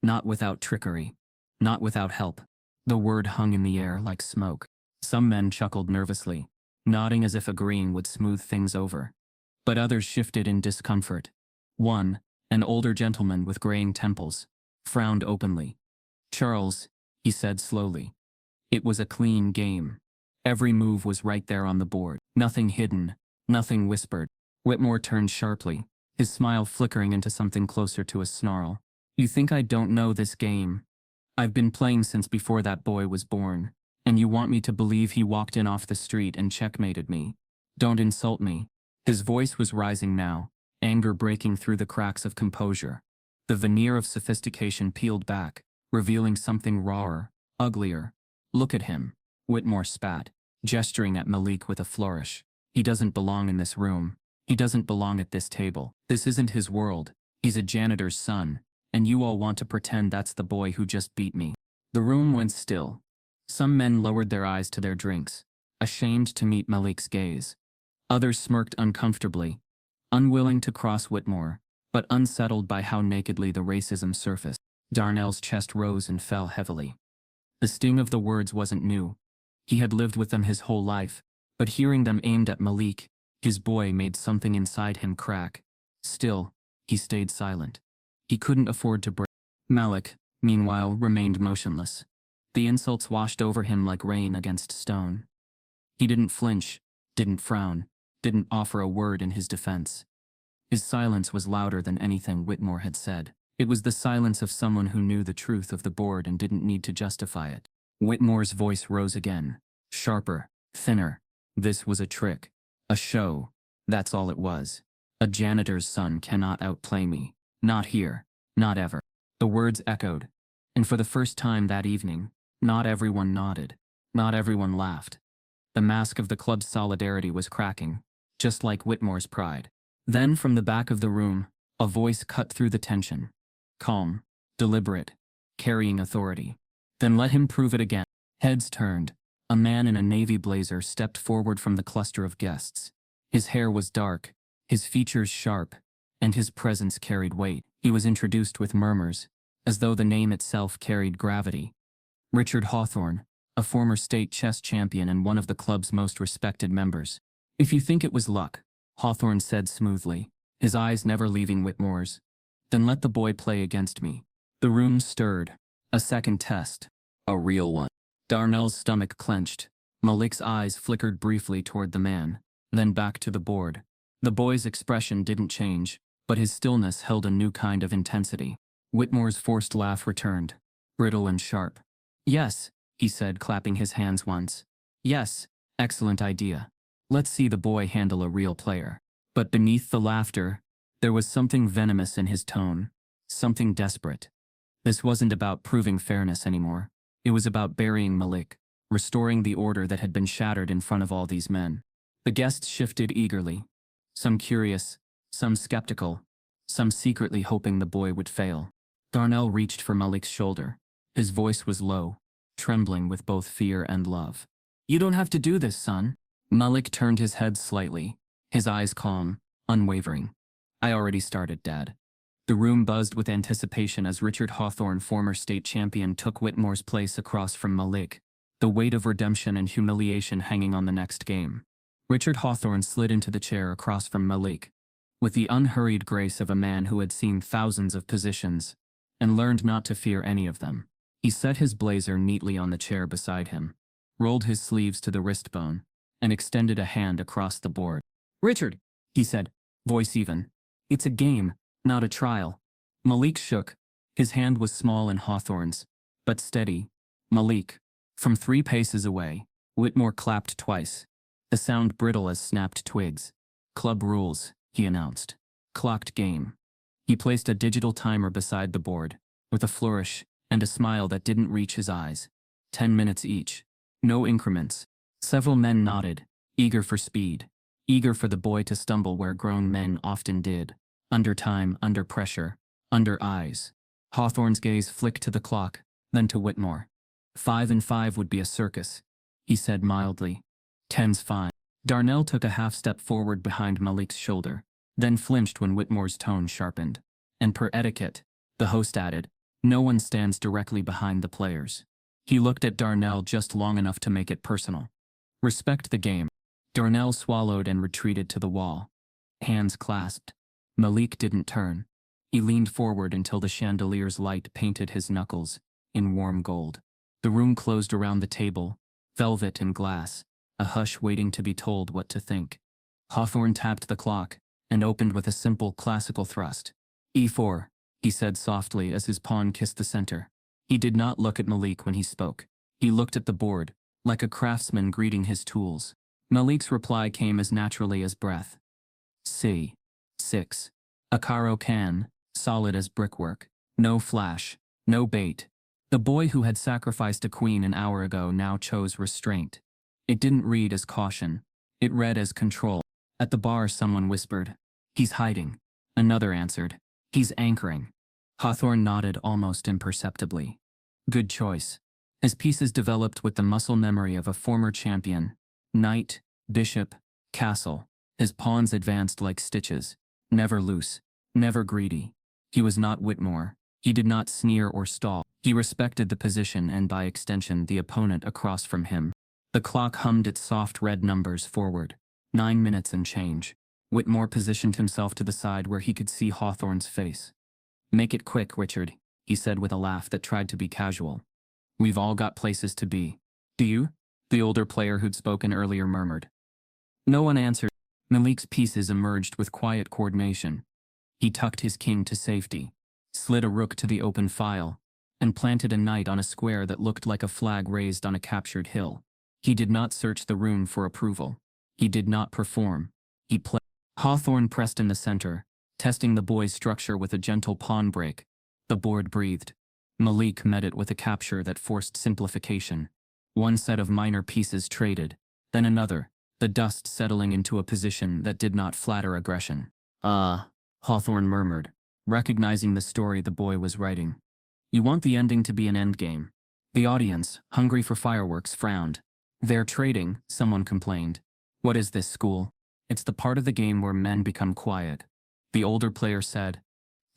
Not without trickery. Not without help. The word hung in the air like smoke. Some men chuckled nervously, nodding as if agreeing would smooth things over. But others shifted in discomfort. One, an older gentleman with graying temples, frowned openly. Charles, he said slowly. It was a clean game. Every move was right there on the board. Nothing hidden, nothing whispered. Whitmore turned sharply, his smile flickering into something closer to a snarl. You think I don't know this game? I've been playing since before that boy was born, and you want me to believe he walked in off the street and checkmated me? Don't insult me. His voice was rising now, anger breaking through the cracks of composure. The veneer of sophistication peeled back, revealing something rawer, uglier. Look at him, Whitmore spat, gesturing at Malik with a flourish. He doesn't belong in this room. He doesn't belong at this table. This isn't his world. He's a janitor's son, and you all want to pretend that's the boy who just beat me. The room went still. Some men lowered their eyes to their drinks, ashamed to meet Malik's gaze. Others smirked uncomfortably, unwilling to cross Whitmore, but unsettled by how nakedly the racism surfaced. Darnell's chest rose and fell heavily. The sting of the words wasn't new. He had lived with them his whole life, but hearing them aimed at Malik, his boy, made something inside him crack. Still, he stayed silent. He couldn't afford to break. Malik, meanwhile, remained motionless. The insults washed over him like rain against stone. He didn't flinch, didn't frown, didn't offer a word in his defense. His silence was louder than anything Whitmore had said. It was the silence of someone who knew the truth of the board and didn't need to justify it. Whitmore's voice rose again, sharper, thinner. This was a trick. A show. That's all it was. A janitor's son cannot outplay me. Not here. Not ever. The words echoed. And for the first time that evening, not everyone nodded. Not everyone laughed. The mask of the club's solidarity was cracking, just like Whitmore's pride. Then from the back of the room, a voice cut through the tension. Calm, deliberate, carrying authority. Then let him prove it again. Heads turned. A man in a navy blazer stepped forward from the cluster of guests. His hair was dark, his features sharp, and his presence carried weight. He was introduced with murmurs, as though the name itself carried gravity. Richard Hawthorne, a former state chess champion and one of the club's most respected members. If you think it was luck, Hawthorne said smoothly, his eyes never leaving Whitmore's, then let the boy play against me. The room stirred. A second test. A real one. Darnell's stomach clenched. Malik's eyes flickered briefly toward the man, then back to the board. The boy's expression didn't change, but his stillness held a new kind of intensity. Whitmore's forced laugh returned, brittle and sharp. Yes, he said, clapping his hands once. Yes, excellent idea. Let's see the boy handle a real player. But beneath the laughter, there was something venomous in his tone, something desperate. This wasn't about proving fairness anymore. It was about burying Malik, restoring the order that had been shattered in front of all these men. The guests shifted eagerly, some curious, some skeptical, some secretly hoping the boy would fail. Darnell reached for Malik's shoulder. His voice was low, trembling with both fear and love. You don't have to do this, son. Malik turned his head slightly, his eyes calm, unwavering. I already started, Dad. The room buzzed with anticipation as Richard Hawthorne, former state champion, took Whitmore's place across from Malik, the weight of redemption and humiliation hanging on the next game. Richard Hawthorne slid into the chair across from Malik, with the unhurried grace of a man who had seen thousands of positions and learned not to fear any of them. He set his blazer neatly on the chair beside him, rolled his sleeves to the wrist bone, and extended a hand across the board. Richard, he said, voice even. It's a game, not a trial. Malik shook. His hand was small in Hawthorne's, but steady. Malik. From 3 paces away, Whitmore clapped twice, the sound brittle as snapped twigs. Club rules, he announced. Clocked game. He placed a digital timer beside the board, with a flourish and a smile that didn't reach his eyes. 10 minutes each. No increments. Several men nodded, eager for speed, eager for the boy to stumble where grown men often did. Under time, under pressure, under eyes. Hawthorne's gaze flicked to the clock, then to Whitmore. 5 and 5 would be a circus, he said mildly. 10's fine. Darnell took a half-step forward behind Malik's shoulder, then flinched when Whitmore's tone sharpened. And per etiquette, the host added, no one stands directly behind the players. He looked at Darnell just long enough to make it personal. Respect the game. Darnell swallowed and retreated to the wall. Hands clasped. Malik didn't turn. He leaned forward until the chandelier's light painted his knuckles in warm gold. The room closed around the table, velvet and glass, a hush waiting to be told what to think. Hawthorne tapped the clock and opened with a simple classical thrust. E4, he said softly as his pawn kissed the center. He did not look at Malik when he spoke. He looked at the board, like a craftsman greeting his tools. Malik's reply came as naturally as breath. C6. A Caro can, solid as brickwork. No flash, no bait. The boy who had sacrificed a queen an hour ago now chose restraint. It didn't read as caution. It read as control. At the bar someone whispered, he's hiding. Another answered, he's anchoring. Hawthorne nodded almost imperceptibly. Good choice. His pieces developed with the muscle memory of a former champion. Knight, bishop, castle. His pawns advanced like stitches. Never loose. Never greedy. He was not Whitmore. He did not sneer or stall. He respected the position and by extension the opponent across from him. The clock hummed its soft red numbers forward. 9 minutes and change. Whitmore positioned himself to the side where he could see Hawthorne's face. Make it quick, Richard, he said with a laugh that tried to be casual. We've all got places to be. Do you? The older player who'd spoken earlier murmured. No one answered. Malik's pieces emerged with quiet coordination. He tucked his king to safety, slid a rook to the open file, and planted a knight on a square that looked like a flag raised on a captured hill. He did not search the room for approval. He did not perform. He played. Hawthorne pressed in the center, testing the boy's structure with a gentle pawn break. The board breathed. Malik met it with a capture that forced simplification. One set of minor pieces traded, then another, the dust settling into a position that did not flatter aggression. Hawthorne murmured, recognizing the story the boy was writing. You want the ending to be an endgame. The audience, hungry for fireworks, frowned. They're trading, someone complained. What is this, school? It's the part of the game where men become quiet. The older player said.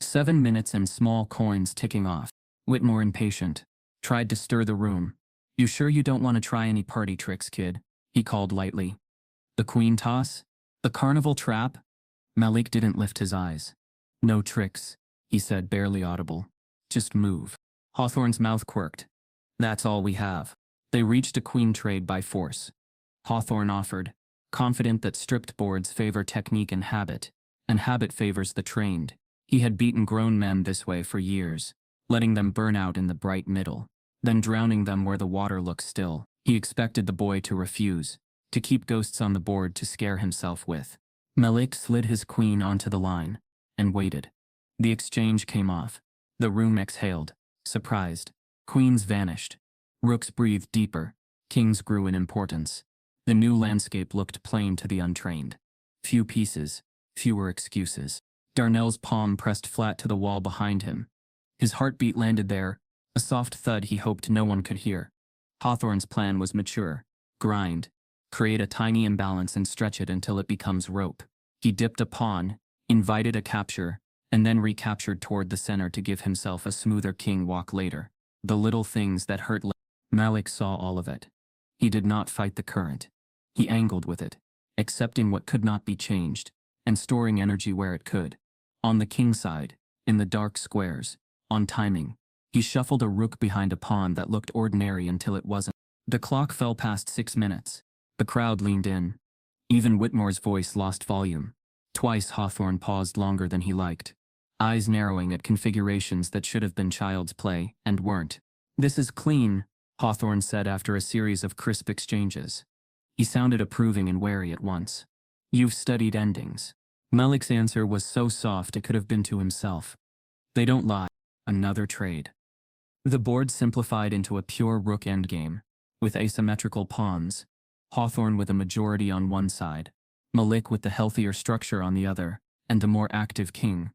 7 minutes and small coins ticking off. Whitmore, impatient, tried to stir the room. You sure you don't want to try any party tricks, kid? He called lightly. The queen toss? The carnival trap? Malik didn't lift his eyes. No tricks, he said, barely audible. Just move. Hawthorne's mouth quirked. That's all we have. They reached a queen trade by force. Hawthorne offered, confident that stripped boards favor technique and habit favors the trained. He had beaten grown men this way for years, letting them burn out in the bright middle, then drowning them where the water looked still. He expected the boy to refuse, to keep ghosts on the board to scare himself with. Malik slid his queen onto the line, and waited. The exchange came off. The room exhaled, surprised. Queens vanished. Rooks breathed deeper. Kings grew in importance. The new landscape looked plain to the untrained. Few pieces, fewer excuses. Darnell's palm pressed flat to the wall behind him. His heartbeat landed there, a soft thud he hoped no one could hear. Hawthorne's plan was mature. Grind. Create a tiny imbalance and stretch it until it becomes rope. He dipped a pawn, invited a capture, and then recaptured toward the center to give himself a smoother king walk later. The little things that hurt. Malik saw all of it. He did not fight the current. He angled with it, accepting what could not be changed, and storing energy where it could. On the king side, in the dark squares, on timing, he shuffled a rook behind a pawn that looked ordinary until it wasn't. The clock fell past 6 minutes. The crowd leaned in. Even Whitmore's voice lost volume. Twice Hawthorne paused longer than he liked, eyes narrowing at configurations that should have been child's play and weren't. This is clean, Hawthorne said after a series of crisp exchanges. He sounded approving and wary at once. You've studied endings. Malik's answer was so soft it could have been to himself. They don't lie. Another trade. The board simplified into a pure rook endgame, with asymmetrical pawns, Hawthorne with a majority on one side, Malik with the healthier structure on the other, and the more active king,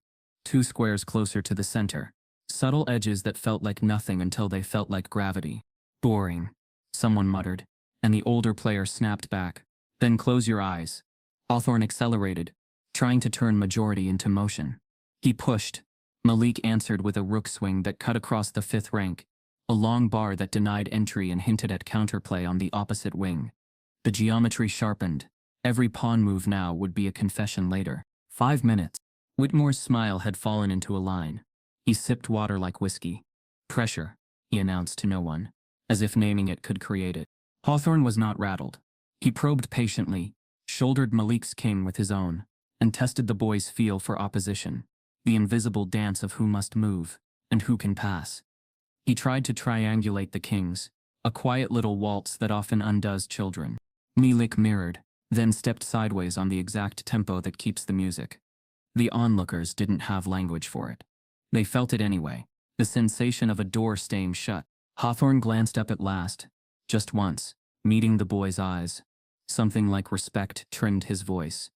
2 squares closer to the center. Subtle edges that felt like nothing until they felt like gravity. Boring, someone muttered, and the older player snapped back. Then close your eyes. Hawthorne accelerated, trying to turn majority into motion. He pushed. Malik answered with a rook swing that cut across the 5th rank, a long bar that denied entry and hinted at counterplay on the opposite wing. The geometry sharpened. Every pawn move now would be a confession later. 5 minutes. Whitmore's smile had fallen into a line. He sipped water like whiskey. Pressure, he announced to no one, as if naming it could create it. Hawthorne was not rattled. He probed patiently, shouldered Malik's king with his own, and tested the boy's feel for opposition, the invisible dance of who must move, and who can pass. He tried to triangulate the kings, a quiet little waltz that often undoes children. Malik mirrored, then stepped sideways on the exact tempo that keeps the music. The onlookers didn't have language for it. They felt it anyway, the sensation of a door staying shut. Hawthorne glanced up at last, just once, meeting the boy's eyes. Something like respect trimmed his voice.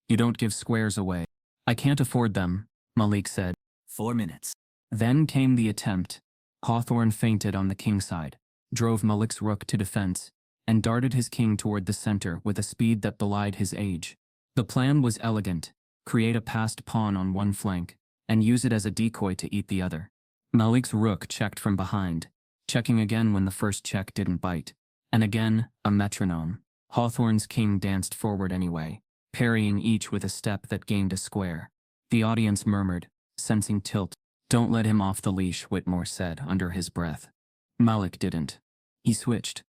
You don't give squares away. I can't afford them, Malik said. 4 minutes. Then came the attempt. Hawthorne feinted on the king side, drove Malik's rook to defense, and darted his king toward the center with a speed that belied his age. The plan was elegant: create a passed pawn on one flank, and use it as a decoy to eat the other. Malik's rook checked from behind, checking again when the first check didn't bite, and again, a metronome. Hawthorne's king danced forward anyway, parrying each with a step that gained a square. The audience murmured, sensing tilt. Don't let him off the leash, Whitmore said under his breath. Malik didn't. He switched.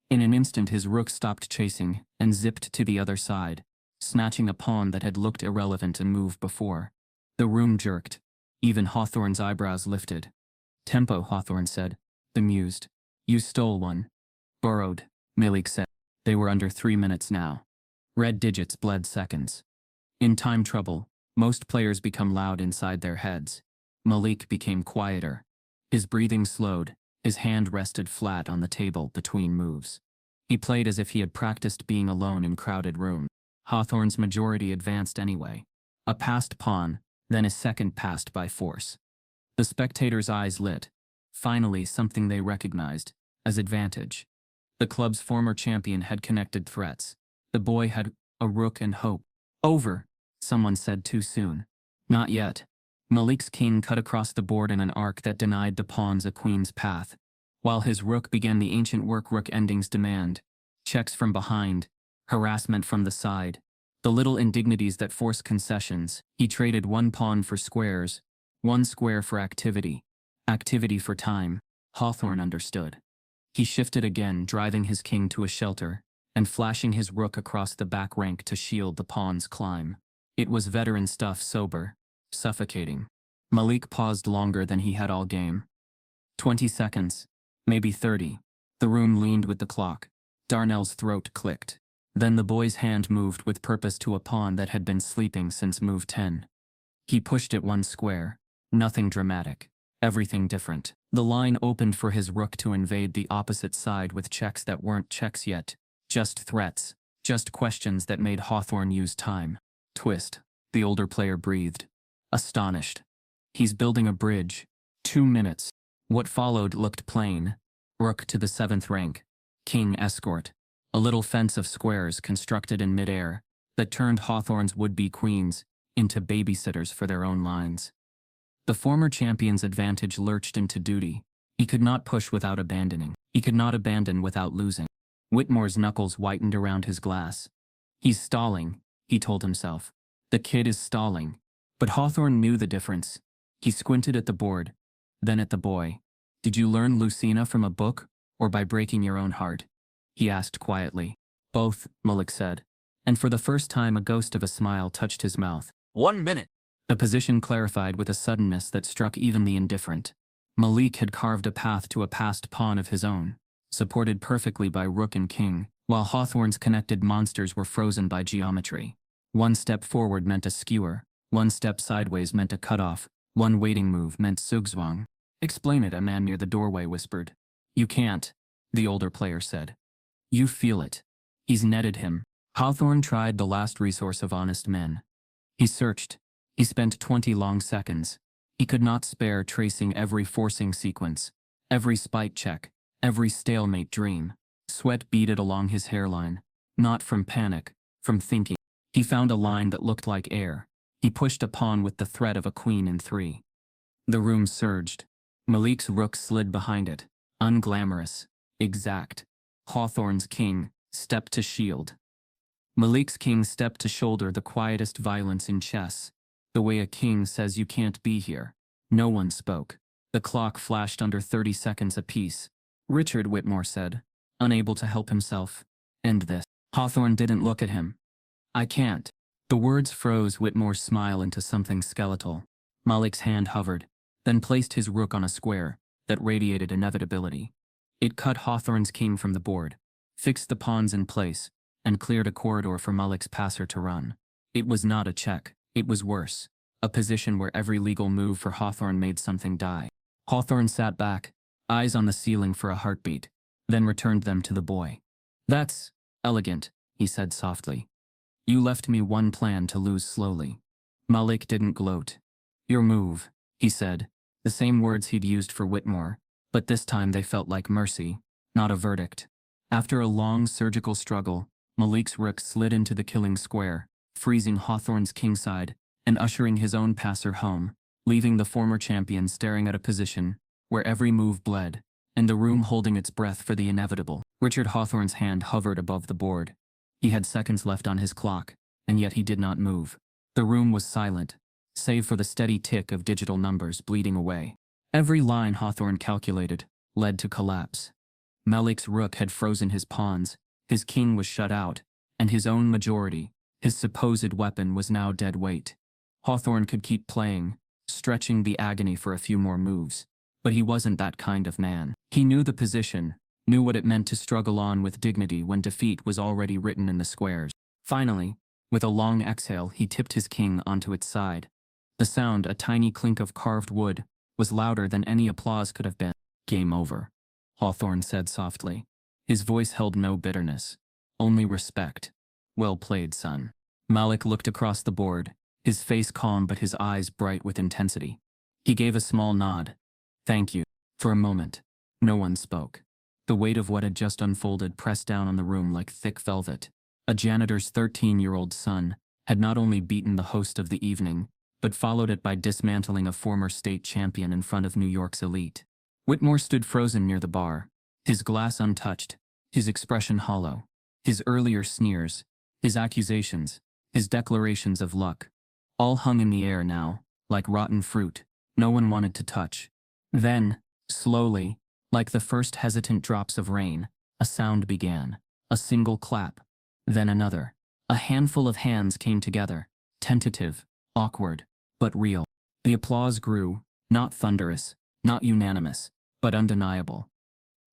In an instant his rook stopped chasing and zipped to the other side, snatching a pawn that had looked irrelevant a move before. The room jerked. Even Hawthorne's eyebrows lifted. Tempo, Hawthorne said, bemused. You stole one. Borrowed, Malik said. They were under 3 minutes now. Red digits bled seconds. In time trouble, most players become loud inside their heads. Malik became quieter. His breathing slowed, his hand rested flat on the table between moves. He played as if he had practiced being alone in crowded rooms. Hawthorne's majority advanced anyway. A passed pawn, then a second passed by force. The spectators' eyes lit. Finally, something they recognized as advantage. The club's former champion had connected threats. The boy had a rook and hope. Over, someone said too soon. Not yet. Malik's king cut across the board in an arc that denied the pawns a queen's path, while his rook began the ancient work rook endings demand. Checks from behind, harassment from the side, the little indignities that force concessions. He traded one pawn for squares, one square for activity, activity for time. Hawthorne understood. He shifted again, driving his king to a shelter, and flashing his rook across the back rank to shield the pawn's climb. It was veteran stuff, sober, suffocating. Malik paused longer than he had all game. 20 seconds, maybe 30. The room leaned with the clock. Darnell's throat clicked. Then the boy's hand moved with purpose to a pawn that had been sleeping since move 10. He pushed it one square. Nothing dramatic. Everything different. The line opened for his rook to invade the opposite side with checks that weren't checks yet. Just threats. Just questions that made Hawthorne use time. Twist. The older player breathed. Astonished. He's building a bridge. 2 minutes. What followed looked plain. Rook to the 7th rank. King escort. A little fence of squares constructed in midair that turned Hawthorne's would-be queens into babysitters for their own lines. The former champion's advantage lurched into duty. He could not push without abandoning. He could not abandon without losing. Whitmore's knuckles whitened around his glass. He's stalling, he told himself. The kid is stalling. But Hawthorne knew the difference. He squinted at the board, then at the boy. Did you learn Lucina from a book, or by breaking your own heart? He asked quietly. Both, Malik said. And for the first time a ghost of a smile touched his mouth. 1 minute. The position clarified with a suddenness that struck even the indifferent. Malik had carved a path to a passed pawn of his own, supported perfectly by rook and king, while Hawthorne's connected monsters were frozen by geometry. One step forward meant a skewer, one step sideways meant a cutoff, one waiting move meant zugzwang. Explain it, a man near the doorway whispered. You can't, the older player said. You feel it. He's netted him. Hawthorne tried the last resource of honest men. He searched. He spent 20 long seconds. He could not spare tracing every forcing sequence, every spite check, every stalemate dream. Sweat beaded along his hairline, not from panic, from thinking. He found a line that looked like air. He pushed a pawn with the threat of a queen in 3. The room surged. Malik's rook slid behind it, unglamorous, exact. Hawthorne's king stepped to shield. Malik's king stepped to shoulder the quietest violence in chess, the way a king says you can't be here. No one spoke. The clock flashed under 30 seconds apiece. Richard, Whitmore said, unable to help himself. End this. Hawthorne didn't look at him. I can't. The words froze Whitmore's smile into something skeletal. Malik's hand hovered, then placed his rook on a square that radiated inevitability. It cut Hawthorne's king from the board, fixed the pawns in place, and cleared a corridor for Malik's passer to run. It was not a check, it was worse, a position where every legal move for Hawthorne made something die. Hawthorne sat back, eyes on the ceiling for a heartbeat, then returned them to the boy. That's elegant, he said softly. You left me one plan to lose slowly. Malik didn't gloat. Your move, he said, the same words he'd used for Whitmore, but this time they felt like mercy, not a verdict. After a long surgical struggle, Malik's rook slid into the killing square, freezing Hawthorne's kingside and ushering his own passer home, leaving the former champion staring at a position where every move bled, and the room holding its breath for the inevitable. Richard Hawthorne's hand hovered above the board. He had seconds left on his clock, and yet he did not move. The room was silent, save for the steady tick of digital numbers bleeding away. Every line Hawthorne calculated led to collapse. Malik's rook had frozen his pawns, his king was shut out, and his own majority, his supposed weapon, was now dead weight. Hawthorne could keep playing, stretching the agony for a few more moves, but he wasn't that kind of man. He knew the position, knew what it meant to struggle on with dignity when defeat was already written in the squares. Finally, with a long exhale, he tipped his king onto its side. The sound, a tiny clink of carved wood, was louder than any applause could have been. Game over, Hawthorne said softly. His voice held no bitterness, only respect. Well played, son. Malik looked across the board, his face calm but his eyes bright with intensity. He gave a small nod. Thank you. For a moment, no one spoke. The weight of what had just unfolded pressed down on the room like thick velvet. A janitor's 13-year-old son had not only beaten the host of the evening, but followed it by dismantling a former state champion in front of New York's elite. Whitmore stood frozen near the bar, his glass untouched, his expression hollow. His earlier sneers, his accusations, his declarations of luck, all hung in the air now, like rotten fruit, no one wanted to touch. Then, slowly, like the first hesitant drops of rain, a sound began, a single clap, then another. A handful of hands came together, tentative, awkward, but real. The applause grew, not thunderous, not unanimous, but undeniable.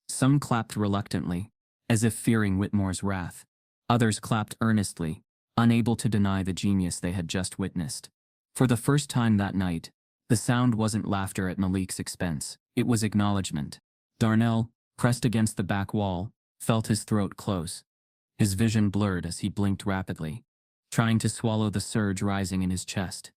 Some clapped reluctantly, as if fearing Whitmore's wrath. Others clapped earnestly, unable to deny the genius they had just witnessed. For the first time that night, the sound wasn't laughter at Malik's expense, it was acknowledgement. Darnell, pressed against the back wall, felt his throat close. His vision blurred as he blinked rapidly, trying to swallow the surge rising in his chest.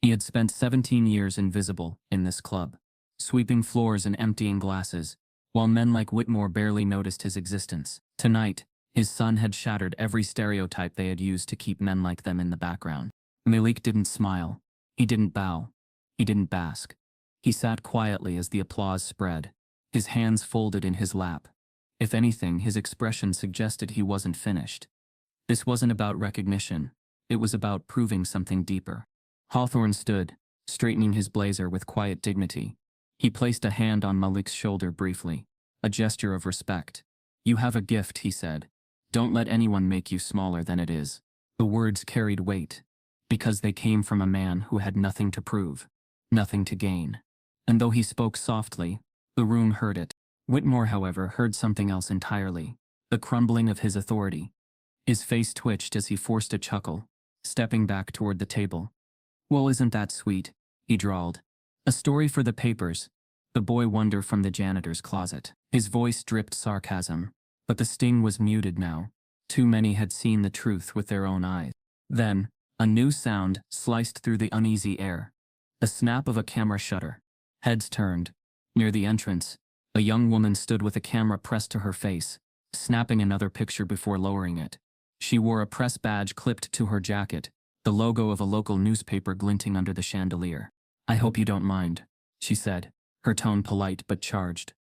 He had spent 17 years invisible in this club, sweeping floors and emptying glasses, while men like Whitmore barely noticed his existence. Tonight, his son had shattered every stereotype they had used to keep men like them in the background. Malik didn't smile. He didn't bow. He didn't bask. He sat quietly as the applause spread, his hands folded in his lap. If anything, his expression suggested he wasn't finished. This wasn't about recognition. It was about proving something deeper. Hawthorne stood, straightening his blazer with quiet dignity. He placed a hand on Malik's shoulder briefly, a gesture of respect. You have a gift, he said. Don't let anyone make you smaller than it is. The words carried weight, because they came from a man who had nothing to prove, nothing to gain. And though he spoke softly, the room heard it. Whitmore, however, heard something else entirely, the crumbling of his authority. His face twitched as he forced a chuckle. stepping back toward the table. Well, isn't that sweet? He drawled. A story for the papers. The boy wondered from the janitor's closet. His voice dripped sarcasm, but the sting was muted now. Too many had seen the truth with their own eyes. Then, a new sound sliced through the uneasy air. The snap of a camera shutter. Heads turned. Near the entrance, a young woman stood with a camera pressed to her face, snapping another picture before lowering it. She wore a press badge clipped to her jacket, the logo of a local newspaper glinting under the chandelier. "I hope you don't mind," she said, her tone polite but charged.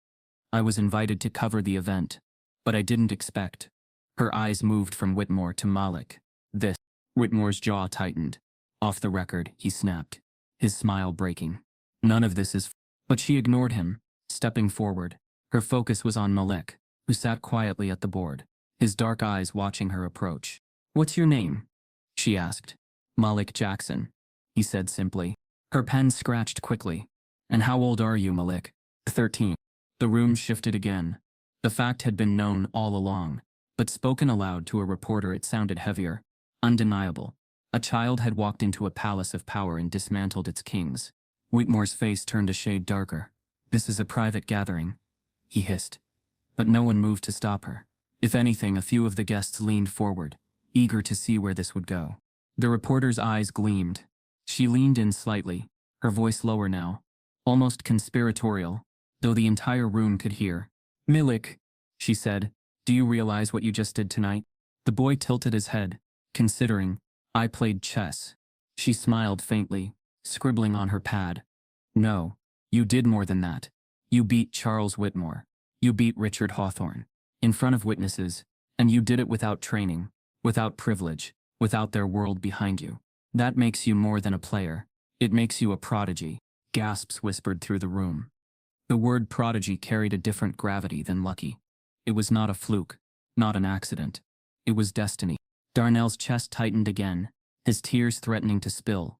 "I was invited to cover the event, but I didn't expect." Her eyes moved from Whitmore to Malik. "This." Whitmore's jaw tightened. "Off the record," he snapped, his smile breaking. "None of this is." But she ignored him, stepping forward. Her focus was on Malik, who sat quietly at the board, his dark eyes watching her approach. "What's your name?" she asked. "Malik Jackson," he said simply. Her pen scratched quickly. "And how old are you, Malik?" 13. The room shifted again. The fact had been known all along, but spoken aloud to a reporter it sounded heavier, undeniable. A child had walked into a palace of power and dismantled its kings. Whitmore's face turned a shade darker. "This is a private gathering," he hissed. But no one moved to stop her. If anything, a few of the guests leaned forward, eager to see where this would go. The reporter's eyes gleamed. She leaned in slightly, her voice lower now, almost conspiratorial, though the entire room could hear. "Malik," she said, "do you realize what you just did tonight?" The boy tilted his head, considering. "I played chess." She smiled faintly, scribbling on her pad. "No, you did more than that. You beat Charles Whitmore. You beat Richard Hawthorne. In front of witnesses, and you did it without training, without privilege, without their world behind you. That makes you more than a player. It makes you a prodigy." Gasps whispered through the room. The word prodigy carried a different gravity than lucky. It was not a fluke, not an accident. It was destiny. Darnell's chest tightened again, his tears threatening to spill.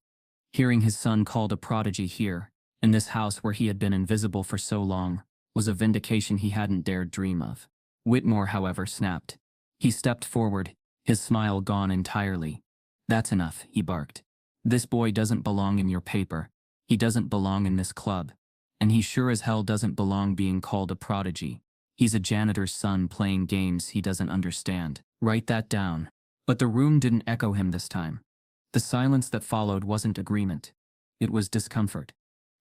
Hearing his son called a prodigy here, in this house where he had been invisible for so long, was a vindication he hadn't dared dream of. Whitmore, however, snapped. He stepped forward, his smile gone entirely. "That's enough," he barked. "This boy doesn't belong in your paper. He doesn't belong in this club. And he sure as hell doesn't belong being called a prodigy. He's a janitor's son playing games he doesn't understand. Write that down." But the room didn't echo him this time. The silence that followed wasn't agreement. It was discomfort.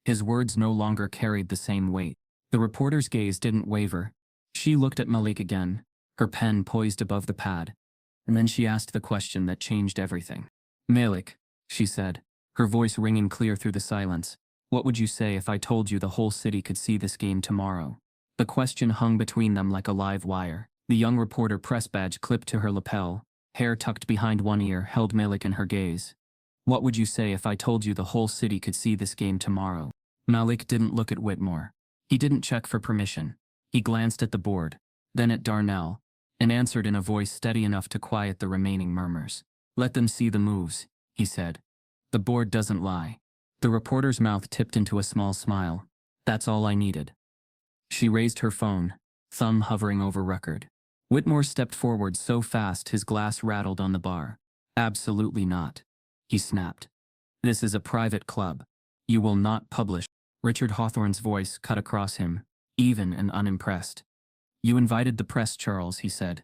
His words no longer carried the same weight. The reporter's gaze didn't waver. She looked at Malik again, her pen poised above the pad. And then she asked the question that changed everything. "Malik," she said, her voice ringing clear through the silence, "what would you say if I told you the whole city could see this game tomorrow?" The question hung between them like a live wire. The young reporter press badge clipped to her lapel, hair tucked behind one ear, held Malik in her gaze. "What would you say if I told you the whole city could see this game tomorrow?" Malik didn't look at Whitmore. He didn't check for permission. He glanced at the board, then at Darnell, and answered in a voice steady enough to quiet the remaining murmurs. "Let them see the moves," he said. "The board doesn't lie." The reporter's mouth tipped into a small smile. "That's all I needed." She raised her phone, thumb hovering over record. Whitmore stepped forward so fast his glass rattled on the bar. "Absolutely not," he snapped. "This is a private club. You will not publish." Richard Hawthorne's voice cut across him, even and unimpressed. "You invited the press, Charles," he said.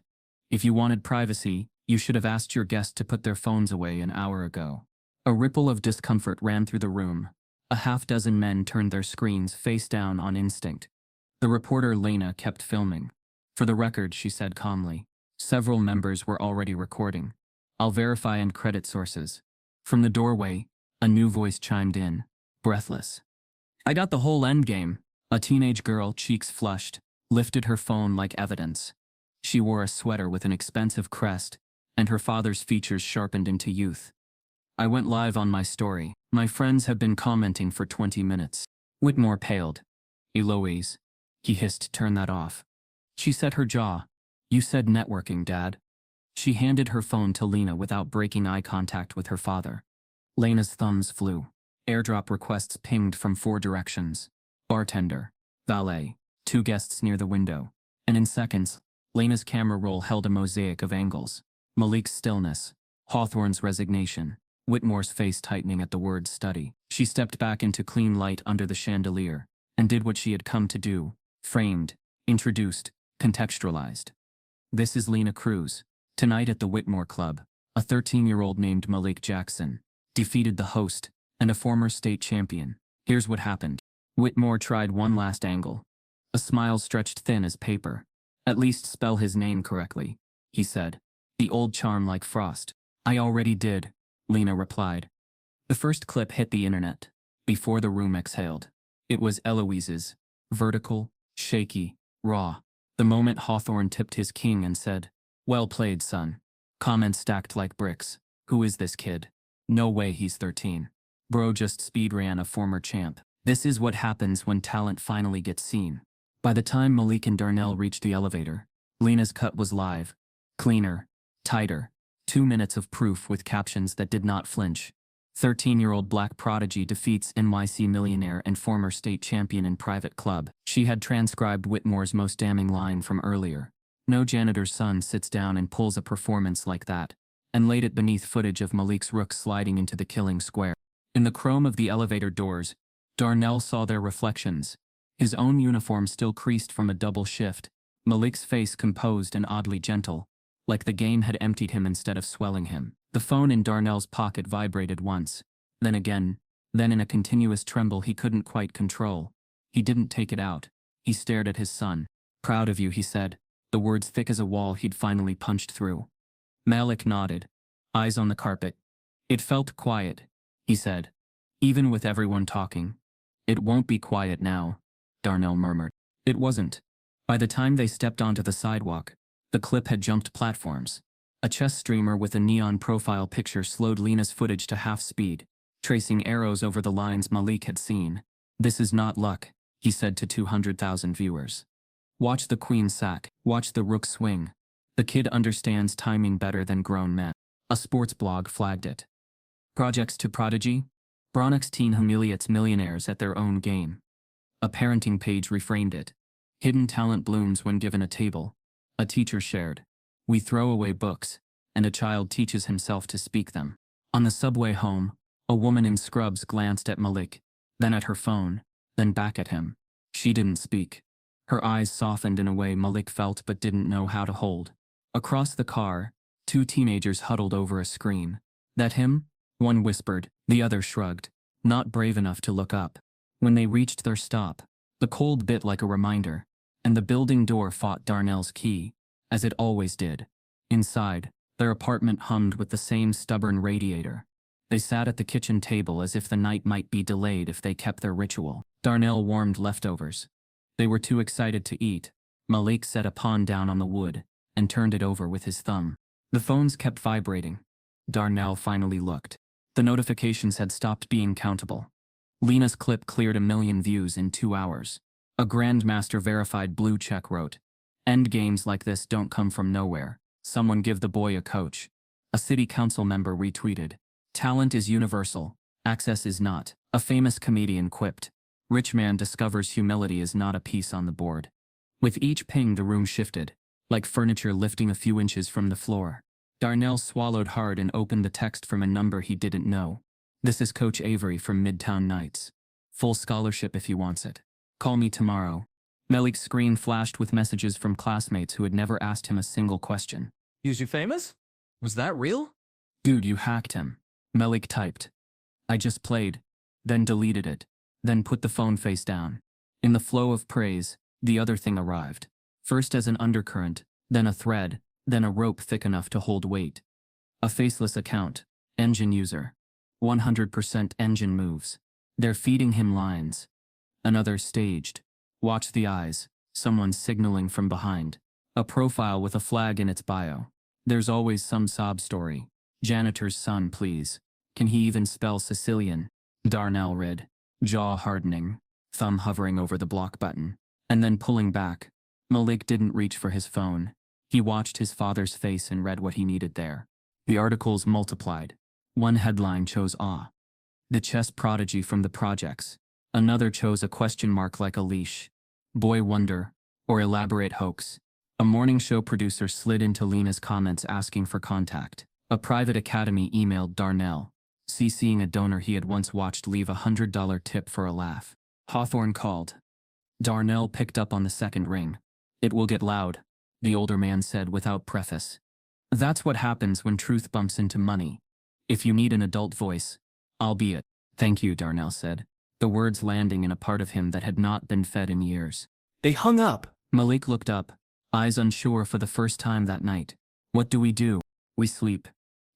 "If you wanted privacy, you should have asked your guests to put their phones away an hour ago." A ripple of discomfort ran through the room. A half-dozen men turned their screens face down on instinct. The reporter Lena kept filming. "For the record," she said calmly. Several members were already recording. "I'll verify and credit sources." From the doorway, a new voice chimed in, breathless. "I got the whole endgame." A teenage girl, cheeks flushed, lifted her phone like evidence. She wore a sweater with an expensive crest, and her father's features sharpened into youth. "I went live on my story. My friends have been commenting for 20 minutes. Whitmore paled. "Eloise," he hissed, "turn that off." She set her jaw. "You said networking, Dad." She handed her phone to Lena without breaking eye contact with her father. Lena's thumbs flew. Airdrop requests pinged from 4 directions. Bartender, valet, 2 guests near the window. And in seconds, Lena's camera roll held a mosaic of angles. Malik's stillness, Hawthorne's resignation. Whitmore's face tightening at the word study. She stepped back into clean light under the chandelier and did what she had come to do. Framed, introduced, contextualized. This is Lena Cruz. Tonight at the Whitmore Club, a 13-year-old named Malik Jackson defeated the host and a former state champion. Here's what happened. Whitmore tried one last angle. A smile stretched thin as paper. At least spell his name correctly, he said. The old charm like frost. I already did, Lena replied. The first clip hit the internet. Before the room exhaled. It was Eloise's. Vertical, shaky, raw. The moment Hawthorne tipped his king and said, "Well played, son." Comments stacked like bricks. Who is this kid? No way he's 13. Bro just speed ran a former champ. This is what happens when talent finally gets seen. By the time Malik and Darnell reached the elevator, Lena's cut was live. Cleaner. Tighter. 2 minutes of proof with captions that did not flinch. 13-year-old black prodigy defeats NYC millionaire and former state champion in private club. She had transcribed Whitmore's most damning line from earlier. No janitor's son sits down and pulls a performance like that, and laid it beneath footage of Malik's rook sliding into the killing square. In the chrome of the elevator doors, Darnell saw their reflections. His own uniform still creased from a double shift, Malik's face composed and oddly gentle, like the game had emptied him instead of swelling him. The phone in Darnell's pocket vibrated once, then again, then in a continuous tremble he couldn't quite control. He didn't take it out. He stared at his son. "Proud of you," he said, the words thick as a wall he'd finally punched through. Malik nodded, eyes on the carpet. "It felt quiet," he said, "even with everyone talking." "It won't be quiet now," Darnell murmured. It wasn't. By the time they stepped onto the sidewalk, the clip had jumped platforms. A chess streamer with a neon profile picture slowed Lena's footage to half speed, tracing arrows over the lines Malik had seen. "This is not luck," he said to 200,000 viewers. "Watch the queen sack, watch the rook swing. The kid understands timing better than grown men." A sports blog flagged it. Projects to Prodigy? Bronx teen humiliates millionaires at their own game. A parenting page reframed it. Hidden talent blooms when given a table. A teacher shared. We throw away books, and a child teaches himself to speak them. On the subway home, a woman in scrubs glanced at Malik, then at her phone, then back at him. She didn't speak. Her eyes softened in a way Malik felt but didn't know how to hold. Across the car, 2 teenagers huddled over a screen. "That him?" One whispered, the other shrugged, not brave enough to look up. When they reached their stop, the cold bit like a reminder, and the building door fought Darnell's key, as it always did. Inside, their apartment hummed with the same stubborn radiator. They sat at the kitchen table as if the night might be delayed if they kept their ritual. Darnell warmed leftovers. They were too excited to eat. Malik set a pawn down on the wood and turned it over with his thumb. The phones kept vibrating. Darnell finally looked. The notifications had stopped being countable. Lena's clip cleared 1 million views in 2 hours. A Grandmaster verified blue check wrote, "End games like this don't come from nowhere. Someone give the boy a coach." A city council member retweeted, "Talent is universal. Access is not." A famous comedian quipped, "Rich man discovers humility is not a piece on the board." With each ping the room shifted, like furniture lifting a few inches from the floor. Darnell swallowed hard and opened the text from a number he didn't know. "This is Coach Avery from Midtown Knights. Full scholarship if he wants it. Call me tomorrow." Malik's screen flashed with messages from classmates who had never asked him a single question. "Is you famous? Was that real?" "Dude, you hacked him," Malik typed. "I just played, then deleted it, then put the phone face down." In the flow of praise, the other thing arrived. First as an undercurrent, then a thread, then a rope thick enough to hold weight. A faceless account, engine user. 100% engine moves. They're feeding him lines. Another staged. Watch the eyes, someone signaling from behind. A profile with a flag in its bio. There's always some sob story. "Janitor's son, please. Can he even spell Sicilian?" Darnell read, jaw hardening, thumb hovering over the block button, and then pulling back. Malik didn't reach for his phone. He watched his father's face and read what he needed there. The articles multiplied. One headline chose awe. "The chess prodigy from the projects." Another chose a question mark like a leash. "Boy wonder," or "elaborate hoax." A morning show producer slid into Lena's comments asking for contact. A private academy emailed Darnell, CCing a donor he had once watched leave a $100 tip for a laugh. Hawthorne called. Darnell picked up on the second ring. "It will get loud," the older man said without preface. "That's what happens when truth bumps into money. If you need an adult voice, I'll be it." "Thank you," Darnell said, the words landing in a part of him that had not been fed in years. They hung up. Malik looked up, eyes unsure for the first time that night. "What do we do?" "We sleep,"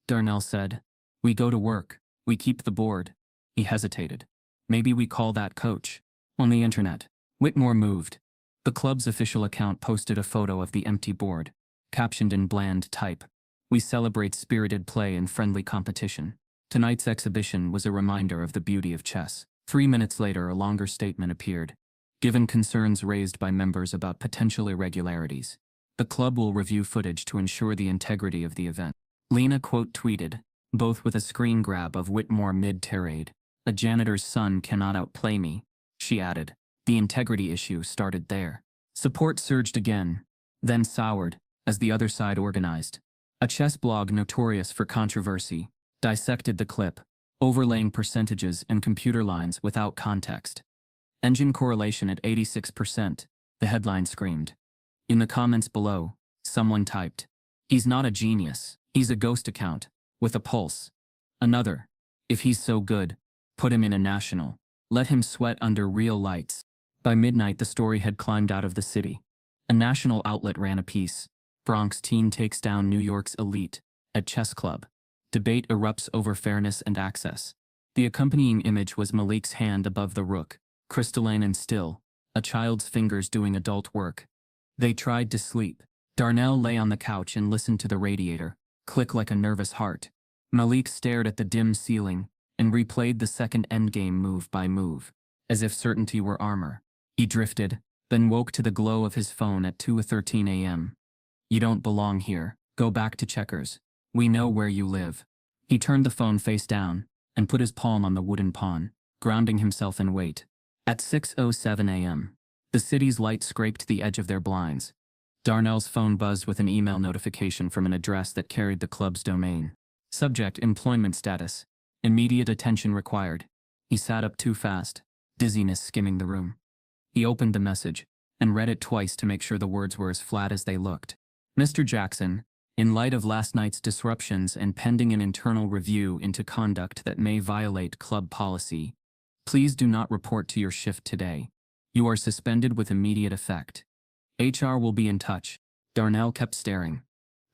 Darnell said. "We go to work. We keep the board." He hesitated. "Maybe we call that coach." On the internet, Whitmore moved. The club's official account posted a photo of the empty board, captioned in bland type, "We celebrate spirited play and friendly competition." Tonight's exhibition was a reminder of the beauty of chess. 3 minutes later, a longer statement appeared. Given concerns raised by members about potential irregularities, the club will review footage to ensure the integrity of the event. Lena quote tweeted, both with a screen grab of Whitmore mid-tirade, "A janitor's son cannot outplay me." She added, "The integrity issue started there." Support surged again, then soured, as the other side organized. A chess blog notorious for controversy dissected the clip, overlaying percentages and computer lines without context. "Engine correlation at 86%, the headline screamed. In the comments below, someone typed, "He's not a genius, he's a ghost account, with a pulse." Another, "If he's so good, put him in a national. Let him sweat under real lights." By midnight, the story had climbed out of the city. A national outlet ran a piece. Bronx teen takes down New York's elite at chess club. Debate erupts over fairness and access. The accompanying image was Malik's hand above the rook, crystalline and still, a child's fingers doing adult work. They tried to sleep. Darnell lay on the couch and listened to the radiator click like a nervous heart. Malik stared at the dim ceiling and replayed the second endgame move by move, as if certainty were armor. He drifted, then woke to the glow of his phone at 2:13 a.m. "You don't belong here. Go back to checkers. We know where you live." He turned the phone face down and put his palm on the wooden pawn, grounding himself in weight. At 6:07 a.m., the city's lights scraped the edge of their blinds. Darnell's phone buzzed with an email notification from an address that carried the club's domain. Subject: employment status. Immediate attention required. He sat up too fast, dizziness skimming the room. He opened the message and read it twice to make sure the words were as flat as they looked. "Mr. Jackson, in light of last night's disruptions and pending an internal review into conduct that may violate club policy, please do not report to your shift today. You are suspended with immediate effect. HR will be in touch." Darnell kept staring.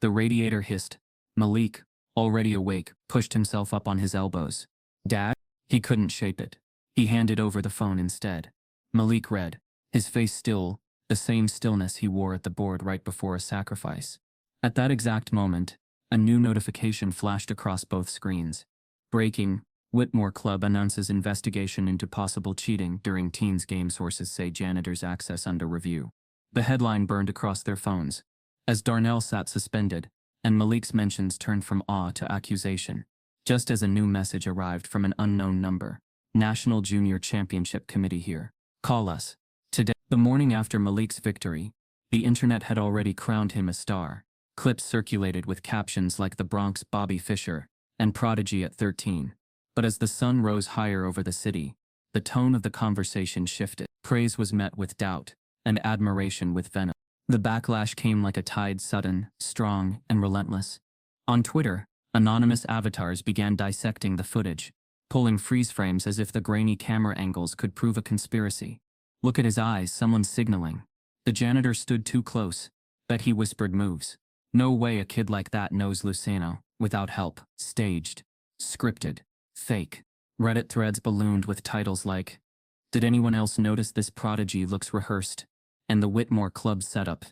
The radiator hissed. Malik, already awake, pushed himself up on his elbows. "Dad?" He couldn't shape it. He handed over the phone instead. Malik read, his face still, the same stillness he wore at the board right before a sacrifice. At that exact moment, a new notification flashed across both screens. "Breaking, Whitmore Club announces investigation into possible cheating during teens game. Sources say janitor's access under review." The headline burned across their phones, as Darnell sat suspended, and Malik's mentions turned from awe to accusation, just as a new message arrived from an unknown number. "National Junior Championship Committee here. Call us." Today, the morning after Malik's victory, the internet had already crowned him a star. Clips circulated with captions like "The Bronx Bobby Fischer" and "Prodigy at 13. But as the sun rose higher over the city, the tone of the conversation shifted. Praise was met with doubt, and admiration with venom. The backlash came like a tide, sudden, strong, and relentless. On Twitter, anonymous avatars began dissecting the footage, pulling freeze frames as if the grainy camera angles could prove a conspiracy. "Look at his eyes, someone's signaling." The janitor stood too close. Bet he whispered moves. "No way a kid like that knows Luceno, without help." Staged. Scripted. Fake. Reddit threads ballooned with titles like, "Did anyone else notice this prodigy looks rehearsed?" and "The Whitmore Club setup.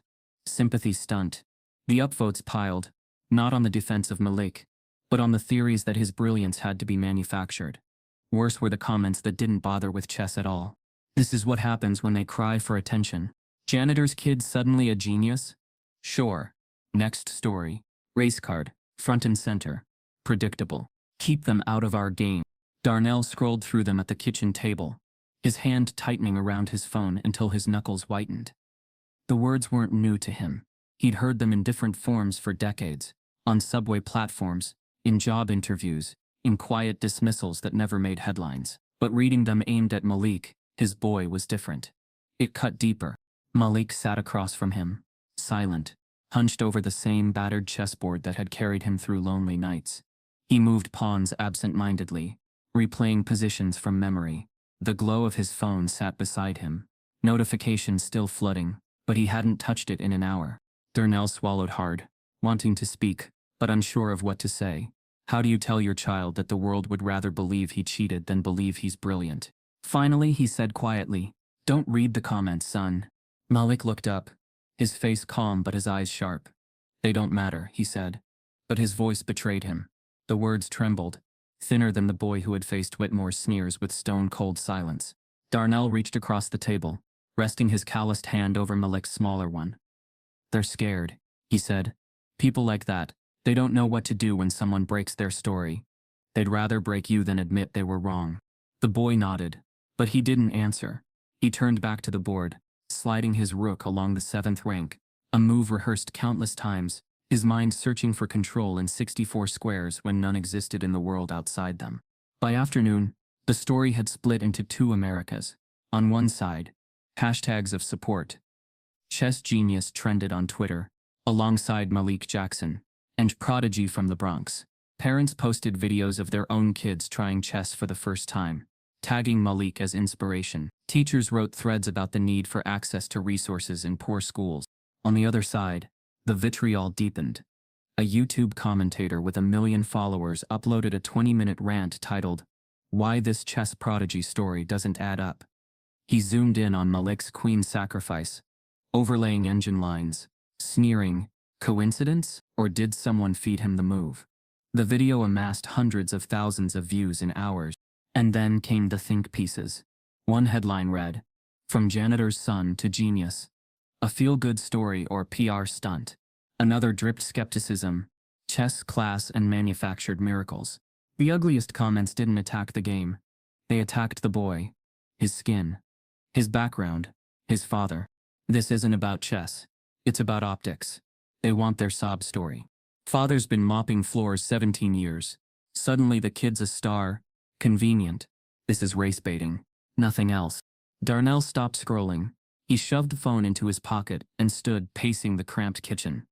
Sympathy stunt." The upvotes piled, not on the defense of Malik, but on the theories that his brilliance had to be manufactured. Worse were the comments that didn't bother with chess at all. "This is what happens when they cry for attention. Janitor's kid suddenly a genius? Sure. Next story. Race card, front and center. Predictable. Keep them out of our game." Darnell scrolled through them at the kitchen table, his hand tightening around his phone until his knuckles whitened. The words weren't new to him. He'd heard them in different forms for decades, on subway platforms, in job interviews, in quiet dismissals that never made headlines. But reading them aimed at Malik, his boy, was different. It cut deeper. Malik sat across from him, silent, hunched over the same battered chessboard that had carried him through lonely nights. He moved pawns absent-mindedly, replaying positions from memory. The glow of his phone sat beside him, notifications still flooding, but he hadn't touched it in an hour. Darnell swallowed hard, wanting to speak, but unsure of what to say. How do you tell your child that the world would rather believe he cheated than believe he's brilliant? Finally, he said quietly, "Don't read the comments, son." Malik looked up, his face calm but his eyes sharp. "They don't matter," he said. But his voice betrayed him. The words trembled, thinner than the boy who had faced Whitmore's sneers with stone-cold silence. Darnell reached across the table, resting his calloused hand over Malik's smaller one. "They're scared," he said. "People like that, they don't know what to do when someone breaks their story. They'd rather break you than admit they were wrong." The boy nodded, but he didn't answer. He turned back to the board, sliding his rook along the 7th rank, a move rehearsed countless times, his mind searching for control in 64 squares when none existed in the world outside them. By afternoon, the story had split into two Americas. On one side, hashtags of support. Chess Genius trended on Twitter, alongside Malik Jackson, and Prodigy from the Bronx. Parents posted videos of their own kids trying chess for the first time, tagging Malik as inspiration. Teachers wrote threads about the need for access to resources in poor schools. On the other side, the vitriol deepened. A YouTube commentator with 1 million followers uploaded a 20-minute rant titled, "Why This Chess Prodigy Story Doesn't Add Up." He zoomed in on Malik's queen sacrifice, overlaying engine lines, sneering, "Coincidence? Or did someone feed him the move?" The video amassed hundreds of thousands of views in hours. And then came the think pieces. One headline read, "From Janitor's Son to Genius. A feel-good story or PR stunt." Another dripped skepticism, chess class and manufactured miracles. The ugliest comments didn't attack the game. They attacked the boy, his skin, his background, his father. This isn't about chess. It's about optics. They want their sob story. Father's been mopping floors 17 years. Suddenly the kid's a star. Convenient. This is race baiting. Nothing else. Darnell stopped scrolling. He shoved the phone into his pocket and stood pacing the cramped kitchen.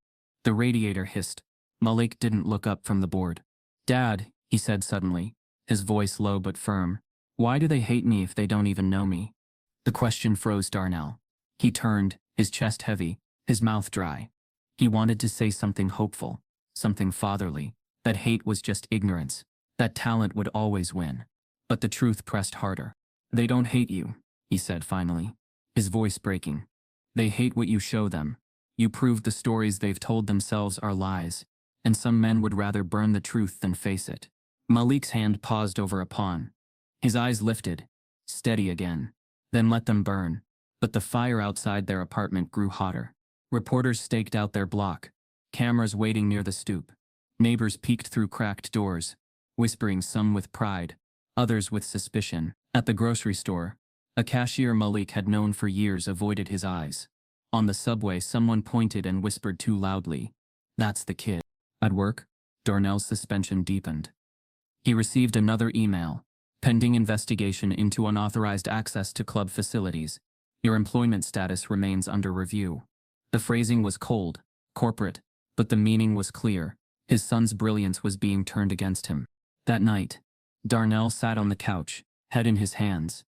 The radiator hissed. Malik didn't look up from the board. "Dad," he said suddenly, his voice low but firm, "why do they hate me if they don't even know me?" The question froze Darnell. He turned, his chest heavy, his mouth dry. He wanted to say something hopeful, something fatherly, that hate was just ignorance, that talent would always win. But the truth pressed harder. "They don't hate you," he said finally, his voice breaking. "They hate what you show them. You proved the stories they've told themselves are lies, and some men would rather burn the truth than face it." Malik's hand paused over a pawn. His eyes lifted, steady again, then let them burn. But the fire outside their apartment grew hotter. Reporters staked out their block, cameras waiting near the stoop. Neighbors peeked through cracked doors, whispering, some with pride, others with suspicion. At the grocery store, a cashier Malik had known for years avoided his eyes. On the subway, someone pointed and whispered too loudly, "That's the kid." At work, Darnell's suspension deepened. He received another email, pending investigation into unauthorized access to club facilities. Your employment status remains under review. The phrasing was cold, corporate, but the meaning was clear. His son's brilliance was being turned against him. That night, Darnell sat on the couch, head in his hands.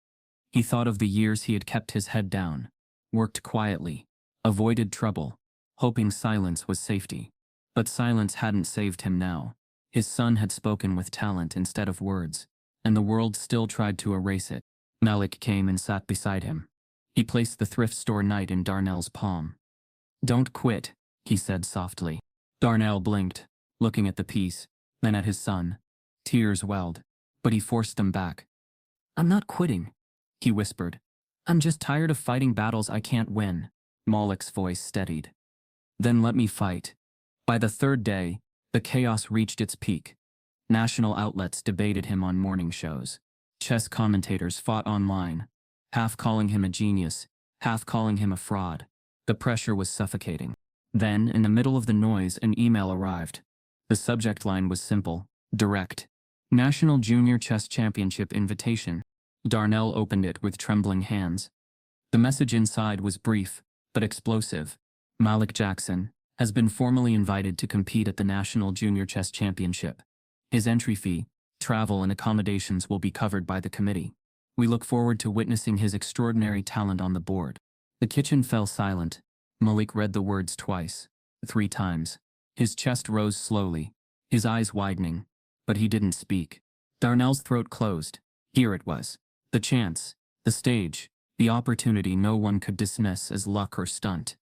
He thought of the years he had kept his head down, worked quietly, avoided trouble, hoping silence was safety. But silence hadn't saved him now. His son had spoken with talent instead of words, and the world still tried to erase it. Malik came and sat beside him. He placed the thrift store knight in Darnell's palm. "Don't quit," he said softly. Darnell blinked, looking at the piece, then at his son. Tears welled, but he forced them back. "I'm not quitting," he whispered. "I'm just tired of fighting battles I can't win." Malik's voice steadied. "Then let me fight." By the third day, the chaos reached its peak. National outlets debated him on morning shows. Chess commentators fought online, half calling him a genius, half calling him a fraud. The pressure was suffocating. Then, in the middle of the noise, an email arrived. The subject line was simple: Direct. National Junior Chess Championship invitation. Darnell opened it with trembling hands. The message inside was brief, but explosive. Malik Jackson has been formally invited to compete at the National Junior Chess Championship. His entry fee, travel and accommodations will be covered by the committee. We look forward to witnessing his extraordinary talent on the board. The kitchen fell silent. Malik read the words twice, 3 times. His chest rose slowly, his eyes widening, but he didn't speak. Darnell's throat closed. Here it was. The chance, the stage, the opportunity no one could dismiss as luck or stunt.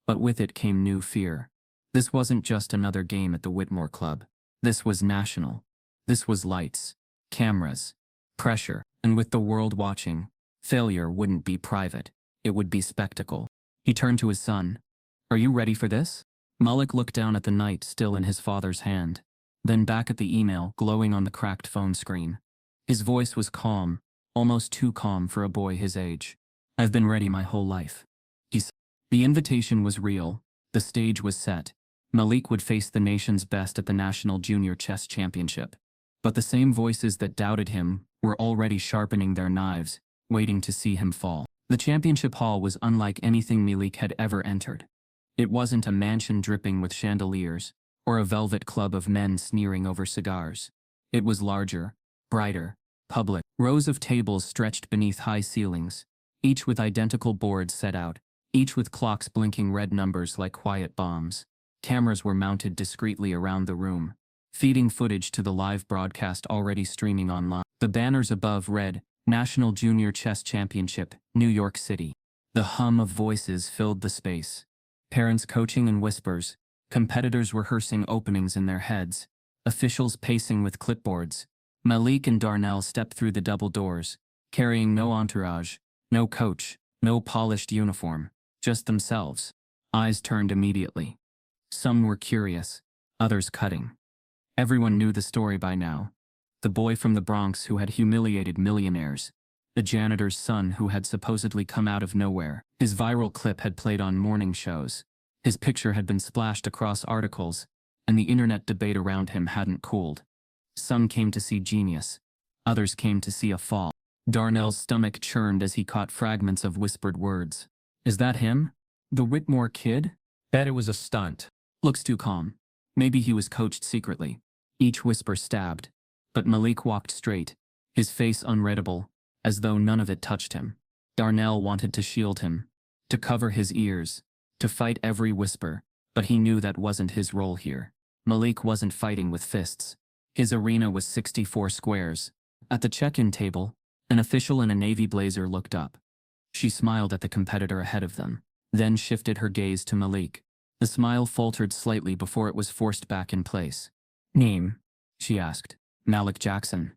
But with it came new fear. This wasn't just another game at the Whitmore Club. This was national. This was lights, cameras, pressure, and with the world watching, failure wouldn't be private. It would be spectacle. He turned to his son. "Are you ready for this?" Malik looked down at the knight still in his father's hand, then back at the email glowing on the cracked phone screen. His voice was calm, almost too calm for a boy his age. "I've been ready my whole life." He said. The invitation was real. The stage was set. Malik would face the nation's best at the National Junior Chess Championship. But the same voices that doubted him were already sharpening their knives, waiting to see him fall. The championship hall was unlike anything Malik had ever entered. It wasn't a mansion dripping with chandeliers, or a velvet club of men sneering over cigars. It was larger, brighter, public. Rows of tables stretched beneath high ceilings, each with identical boards set out, each with clocks blinking red numbers like quiet bombs. Cameras were mounted discreetly around the room, feeding footage to the live broadcast already streaming online. The banners above read, "National Junior Chess Championship, New York City." The hum of voices filled the space. Parents coaching in whispers, competitors rehearsing openings in their heads, officials pacing with clipboards. Malik and Darnell stepped through the double doors, carrying no entourage, no coach, no polished uniform, just themselves. Eyes turned immediately. Some were curious, others cutting. Everyone knew the story by now. The boy from the Bronx who had humiliated millionaires. The janitor's son who had supposedly come out of nowhere. His viral clip had played on morning shows. His picture had been splashed across articles, and the internet debate around him hadn't cooled. Some came to see genius. Others came to see a fall. Darnell's stomach churned as he caught fragments of whispered words. "Is that him? The Whitmore kid? Bet it was a stunt." Looks too calm. Maybe he was coached secretly." Each whisper stabbed. But Malik walked straight, his face unreadable, as though none of it touched him. Darnell wanted to shield him, to cover his ears, to fight every whisper, but he knew that wasn't his role here. Malik wasn't fighting with fists. His arena was 64 squares. At the check-in table, an official in a navy blazer looked up. She smiled at the competitor ahead of them, then shifted her gaze to Malik. The smile faltered slightly before it was forced back in place. "Name?" she asked. "Malik Jackson."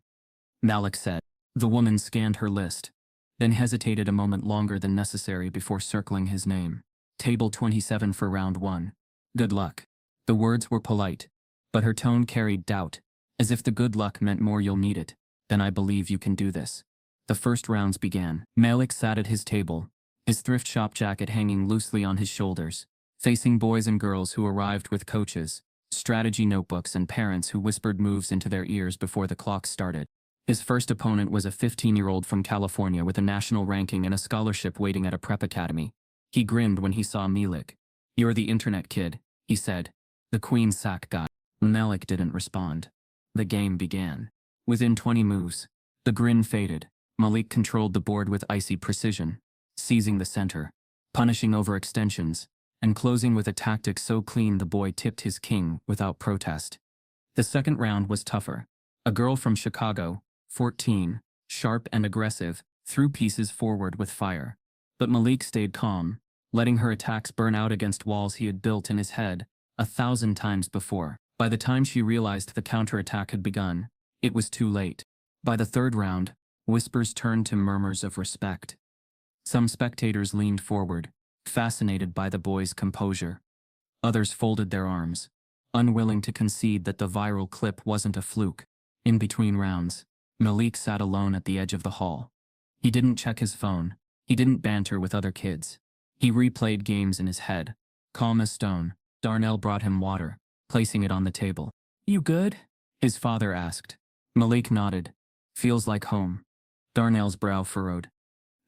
Malik said. The woman scanned her list, then hesitated a moment longer than necessary before circling his name. "Table 27 for round 1. Good luck." The words were polite, but her tone carried doubt, as if the good luck meant more "you'll need it" than "I believe you can do this." The first rounds began. Malik sat at his table, his thrift shop jacket hanging loosely on his shoulders, facing boys and girls who arrived with coaches, strategy notebooks, and parents who whispered moves into their ears before the clock started. His first opponent was a 15-year-old from California with a national ranking and a scholarship waiting at a prep academy. He grinned when he saw Malik. "You're the internet kid," he said. "The queen sack guy." Malik didn't respond. The game began. Within 20 moves, the grin faded. Malik controlled the board with icy precision, seizing the center, punishing overextensions, and closing with a tactic so clean the boy tipped his king without protest. The second round was tougher. A girl from Chicago, 14, sharp and aggressive, threw pieces forward with fire. But Malik stayed calm, letting her attacks burn out against walls he had built in his head 1,000 times before. By the time she realized the counterattack had begun, it was too late. By the third round, whispers turned to murmurs of respect. Some spectators leaned forward, fascinated by the boy's composure. Others folded their arms, unwilling to concede that the viral clip wasn't a fluke. In between rounds, Malik sat alone at the edge of the hall. He didn't check his phone. He didn't banter with other kids. He replayed games in his head. Calm as stone, Darnell brought him water, placing it on the table. "You good?" His father asked. Malik nodded. Feels like home. Darnell's brow furrowed.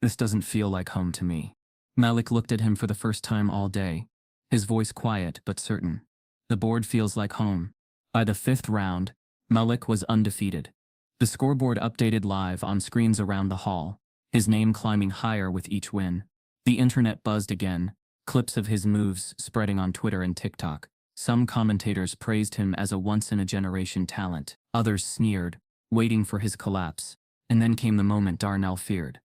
This doesn't feel like home to me. Malik looked at him for the first time all day, his voice quiet but certain. The board feels like home. By the fifth round, Malik was undefeated. The scoreboard updated live on screens around the hall, his name climbing higher with each win. The internet buzzed again, clips of his moves spreading on Twitter and TikTok. Some commentators praised him as a once-in-a-generation talent. Others sneered, waiting for his collapse. And then came the moment Darnell feared.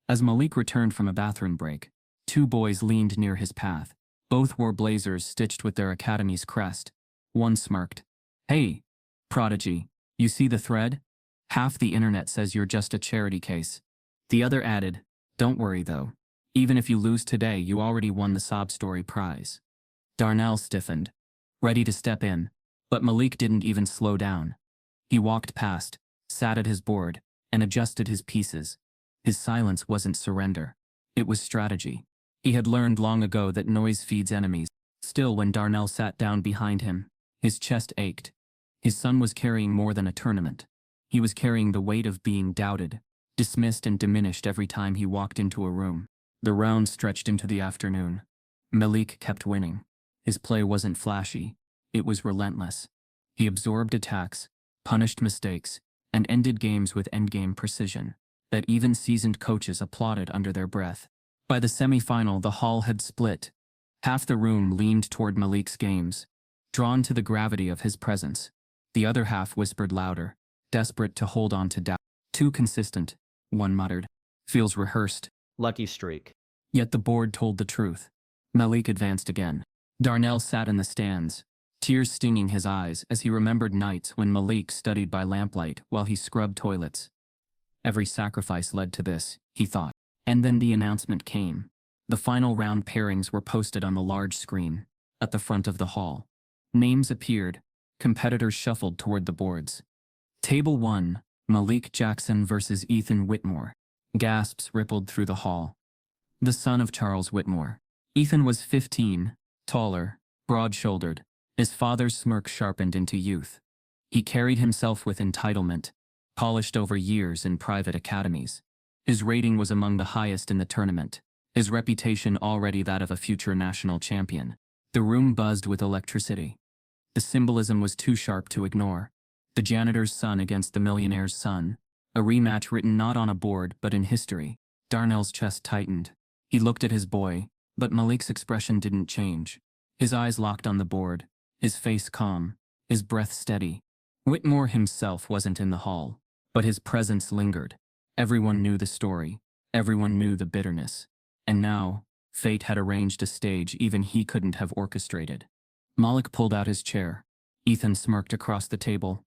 As Malik returned from a bathroom break, two boys leaned near his path. Both wore blazers stitched with their academy's crest. One smirked. Hey, prodigy, you see the thread? Half the internet says you're just a charity case. The other added, don't worry though. Even if you lose today, you already won the sob story prize. Darnell stiffened, ready to step in, but Malik didn't even slow down. He walked past, sat at his board, and adjusted his pieces. His silence wasn't surrender. It was strategy. He had learned long ago that noise feeds enemies. Still, when Darnell sat down behind him, his chest ached. His son was carrying more than a tournament. He was carrying the weight of being doubted, dismissed and diminished every time he walked into a room. The round stretched into the afternoon. Malik kept winning. His play wasn't flashy. It was relentless. He absorbed attacks, punished mistakes, and ended games with endgame precision that even seasoned coaches applauded under their breath. By the semifinal, the hall had split. Half the room leaned toward Malik's games, drawn to the gravity of his presence. The other half whispered louder, desperate to hold on to doubt. Too consistent, one muttered. Feels rehearsed. Lucky streak. Yet the board told the truth. Malik advanced again. Darnell sat in the stands, tears stinging his eyes as he remembered nights when Malik studied by lamplight while he scrubbed toilets. Every sacrifice led to this, he thought. And then the announcement came. The final round pairings were posted on the large screen, at the front of the hall. Names appeared. Competitors shuffled toward the boards. Table 1, Malik Jackson versus Ethan Whitmore. Gasps rippled through the hall. The son of Charles Whitmore. Ethan was 15, taller, broad-shouldered. His father's smirk sharpened into youth. He carried himself with entitlement, polished over years in private academies. His rating was among the highest in the tournament, his reputation already that of a future national champion. The room buzzed with electricity. The symbolism was too sharp to ignore. The janitor's son against the millionaire's son, a rematch written not on a board but in history. Darnell's chest tightened. He looked at his boy, but Malik's expression didn't change. His eyes locked on the board, his face calm, his breath steady. Whitmore himself wasn't in the hall, but his presence lingered. Everyone knew the story. Everyone knew the bitterness. And now, fate had arranged a stage even he couldn't have orchestrated. Malik pulled out his chair. Ethan smirked across the table.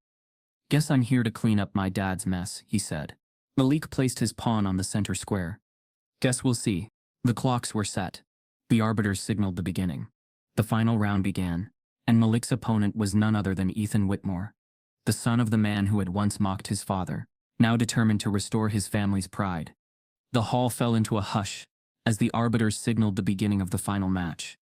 Guess I'm here to clean up my dad's mess, he said. Malik placed his pawn on the center square. Guess we'll see. The clocks were set. The arbiters signaled the beginning. The final round began, and Malik's opponent was none other than Ethan Whitmore, the son of the man who had once mocked his father, now determined to restore his family's pride. The hall fell into a hush as the arbiters signaled the beginning of the final match.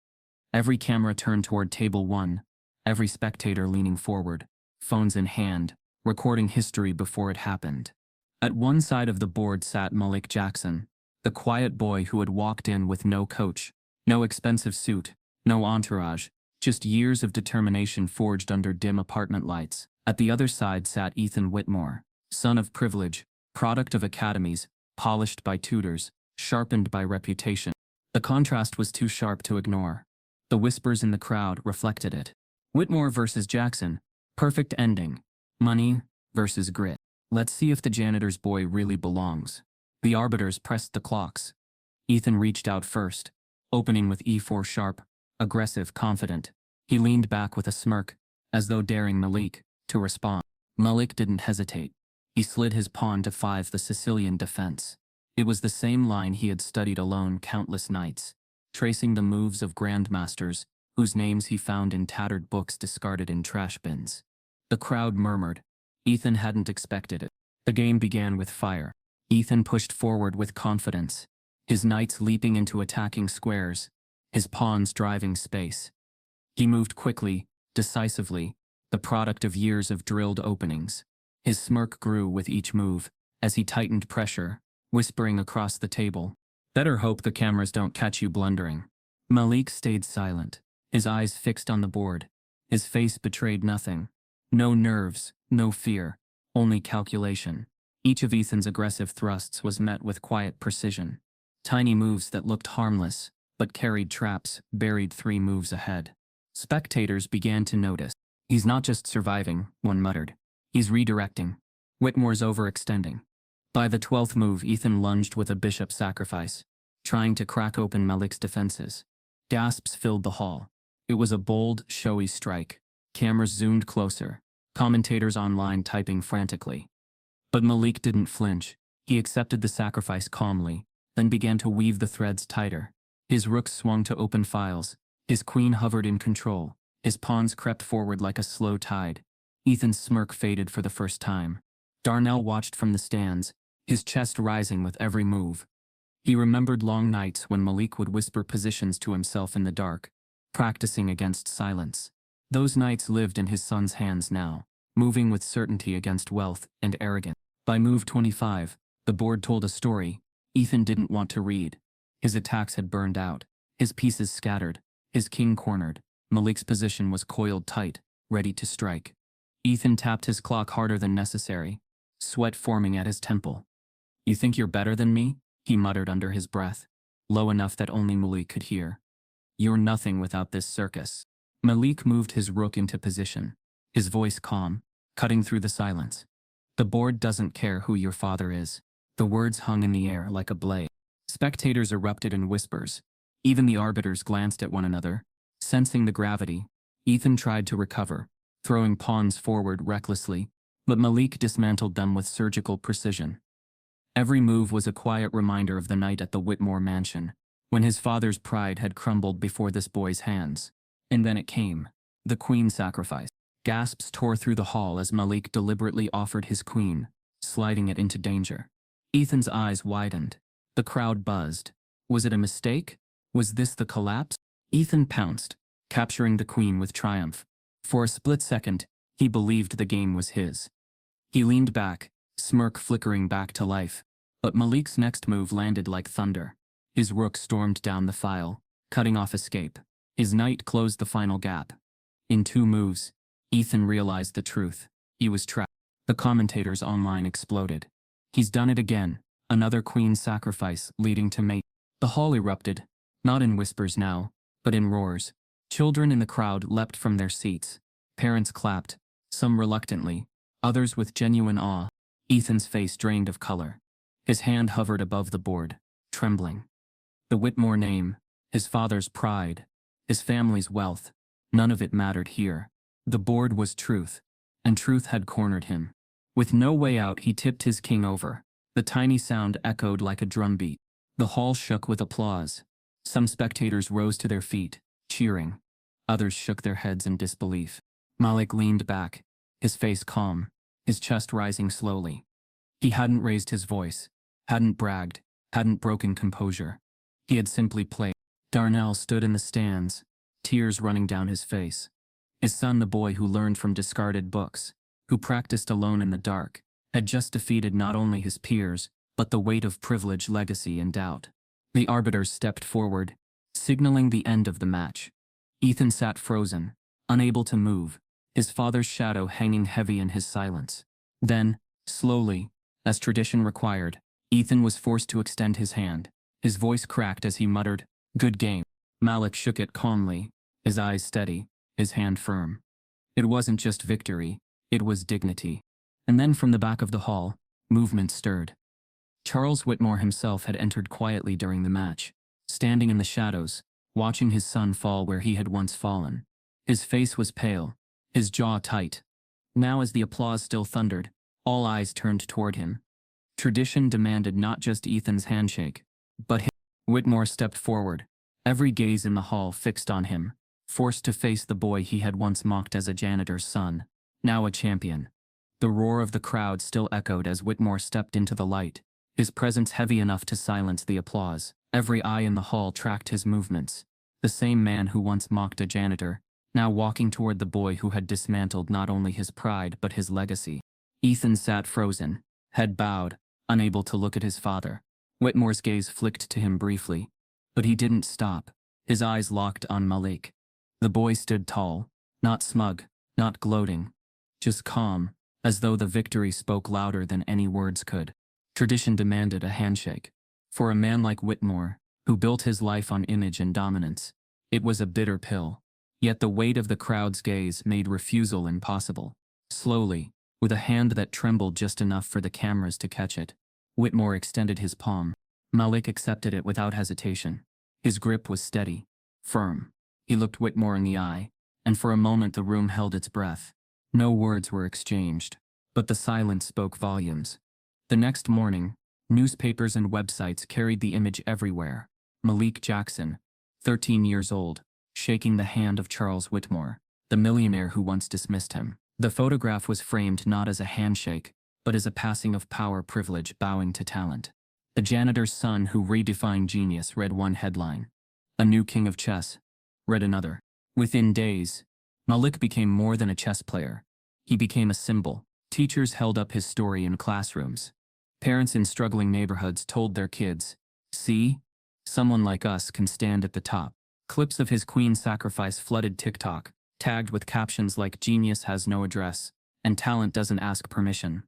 Every camera turned toward table 1, every spectator leaning forward, phones in hand, recording history before it happened. At one side of the board sat Malik Jackson, the quiet boy who had walked in with no coach, no expensive suit, no entourage, just years of determination forged under dim apartment lights. At the other side sat Ethan Whitmore, son of privilege, product of academies, polished by tutors, sharpened by reputation. The contrast was too sharp to ignore. The whispers in the crowd reflected it. Whitmore versus Jackson, perfect ending. Money versus grit. Let's see if the janitor's boy really belongs. The arbiters pressed the clocks. Ethan reached out first, opening with E4 sharp, aggressive, confident. He leaned back with a smirk, as though daring Malik to respond. Malik didn't hesitate. He slid his pawn to 5, the Sicilian defense. It was the same line he had studied alone countless nights, tracing the moves of grandmasters whose names he found in tattered books discarded in trash bins. The crowd murmured. Ethan hadn't expected it. The game began with fire. Ethan pushed forward with confidence, his knights leaping into attacking squares, his pawns driving space. He moved quickly, decisively, the product of years of drilled openings. His smirk grew with each move, as he tightened pressure, whispering across the table, "Better hope the cameras don't catch you blundering." Malik stayed silent, his eyes fixed on the board. His face betrayed nothing. No nerves, no fear, only calculation. Each of Ethan's aggressive thrusts was met with quiet precision. Tiny moves that looked harmless, but carried traps, buried 3 moves ahead. Spectators began to notice. "He's not just surviving," one muttered. "He's redirecting." Whitmore's overextending. By the 12th move, Ethan lunged with a bishop sacrifice, trying to crack open Malik's defenses. Gasps filled the hall. It was a bold, showy strike. Cameras zoomed closer, commentators online typing frantically. But Malik didn't flinch. He accepted the sacrifice calmly, then began to weave the threads tighter. His rooks swung to open files. His queen hovered in control. His pawns crept forward like a slow tide. Ethan's smirk faded for the first time. Darnell watched from the stands, his chest rising with every move. He remembered long nights when Malik would whisper positions to himself in the dark, practicing against silence. Those nights lived in his son's hands now, moving with certainty against wealth and arrogance. By move 25, the board told a story Ethan didn't want to read. His attacks had burned out, his pieces scattered, his king cornered. Malik's position was coiled tight, ready to strike. Ethan tapped his clock harder than necessary, sweat forming at his temple. "You think you're better than me?" he muttered under his breath, low enough that only Malik could hear. "You're nothing without this circus." Malik moved his rook into position, his voice calm, cutting through the silence. "The board doesn't care who your father is." The words hung in the air like a blade. Spectators erupted in whispers. Even the arbiters glanced at one another, sensing the gravity. Ethan tried to recover, throwing pawns forward recklessly, but Malik dismantled them with surgical precision. Every move was a quiet reminder of the night at the Whitmore mansion, when his father's pride had crumbled before this boy's hands. And then it came, the queen sacrifice. Gasps tore through the hall as Malik deliberately offered his queen, sliding it into danger. Ethan's eyes widened. The crowd buzzed. Was it a mistake? Was this the collapse? Ethan pounced, capturing the queen with triumph. For a split second, he believed the game was his. He leaned back, smirk flickering back to life. But Malik's next move landed like thunder. His rook stormed down the file, cutting off escape. His knight closed the final gap. In 2 moves, Ethan realized the truth. He was trapped. The commentators online exploded. "He's done it again." Another queen sacrifice leading to mate. The hall erupted, not in whispers now, but in roars. Children in the crowd leapt from their seats. Parents clapped, some reluctantly, others with genuine awe. Ethan's face drained of color. His hand hovered above the board, trembling. The Whitmore name, his father's pride, his family's wealth, none of it mattered here. The board was truth, and truth had cornered him. With no way out, he tipped his king over. The tiny sound echoed like a drumbeat. The hall shook with applause. Some spectators rose to their feet, cheering. Others shook their heads in disbelief. Malik leaned back, his face calm, his chest rising slowly. He hadn't raised his voice, hadn't bragged, hadn't broken composure. He had simply played. Darnell stood in the stands, tears running down his face. His son, the boy who learned from discarded books, who practiced alone in the dark, had just defeated not only his peers, but the weight of privilege, legacy, and doubt. The arbiters stepped forward, signaling the end of the match. Ethan sat frozen, unable to move, his father's shadow hanging heavy in his silence. Then, slowly, as tradition required, Ethan was forced to extend his hand. His voice cracked as he muttered, "Good game." Malik shook it calmly, his eyes steady, his hand firm. It wasn't just victory, it was dignity. And then from the back of the hall, movement stirred. Charles Whitmore himself had entered quietly during the match, standing in the shadows, watching his son fall where he had once fallen. His face was pale, his jaw tight. Now, as the applause still thundered, all eyes turned toward him. Tradition demanded not just Ethan's handshake, but his. Whitmore stepped forward, every gaze in the hall fixed on him, forced to face the boy he had once mocked as a janitor's son, now a champion. The roar of the crowd still echoed as Whitmore stepped into the light, his presence heavy enough to silence the applause. Every eye in the hall tracked his movements. The same man who once mocked a janitor, now walking toward the boy who had dismantled not only his pride but his legacy. Ethan sat frozen, head bowed, unable to look at his father. Whitmore's gaze flicked to him briefly, but he didn't stop. His eyes locked on Malik. The boy stood tall, not smug, not gloating, just calm, as though the victory spoke louder than any words could. Tradition demanded a handshake. For a man like Whitmore, who built his life on image and dominance, it was a bitter pill. Yet the weight of the crowd's gaze made refusal impossible. Slowly, with a hand that trembled just enough for the cameras to catch it, Whitmore extended his palm. Malik accepted it without hesitation. His grip was steady, firm. He looked Whitmore in the eye, and for a moment the room held its breath. No words were exchanged, but the silence spoke volumes. The next morning, newspapers and websites carried the image everywhere. Malik Jackson, 13 years old, shaking the hand of Charles Whitmore, the millionaire who once dismissed him. The photograph was framed not as a handshake, but as a passing of power privilege bowing to talent. The janitor's son who redefined genius read one headline. A new king of chess read another. Within days, Malik became more than a chess player. He became a symbol. Teachers held up his story in classrooms. Parents in struggling neighborhoods told their kids, "See? Someone like us can stand at the top." Clips of his queen sacrifice flooded TikTok, tagged with captions like "Genius has no address" and "Talent doesn't ask permission."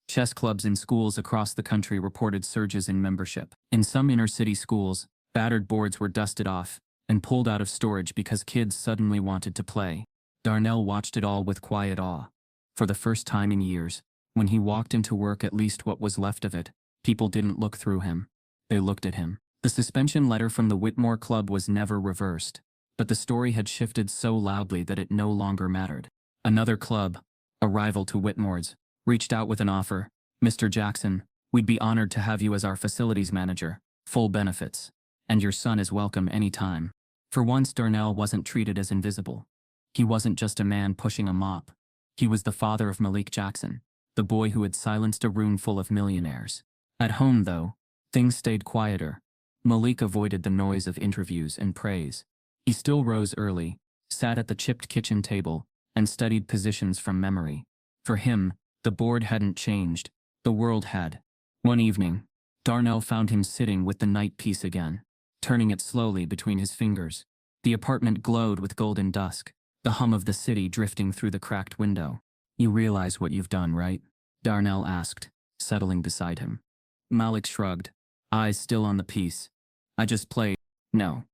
Chess clubs in schools across the country reported surges in membership. In some inner-city schools, battered boards were dusted off and pulled out of storage because kids suddenly wanted to play. Darnell watched it all with quiet awe. For the first time in years, when he walked into work, at least what was left of it, people didn't look through him. They looked at him. The suspension letter from the Whitmore Club was never reversed, but the story had shifted so loudly that it no longer mattered. Another club, a rival to Whitmore's, reached out with an offer. "Mr. Jackson, we'd be honored to have you as our facilities manager, full benefits, and your son is welcome anytime." For once, Darnell wasn't treated as invisible. He wasn't just a man pushing a mop. He was the father of Malik Jackson, the boy who had silenced a room full of millionaires. At home, though, things stayed quieter. Malik avoided the noise of interviews and praise. He still rose early, sat at the chipped kitchen table, and studied positions from memory. For him, the board hadn't changed, the world had. One evening, Darnell found him sitting with the night piece again, turning it slowly between his fingers. The apartment glowed with golden dusk, the hum of the city drifting through the cracked window. "You realize what you've done, right?" Darnell asked, settling beside him. Malik shrugged, eyes still on the piece. "I just played." "No,"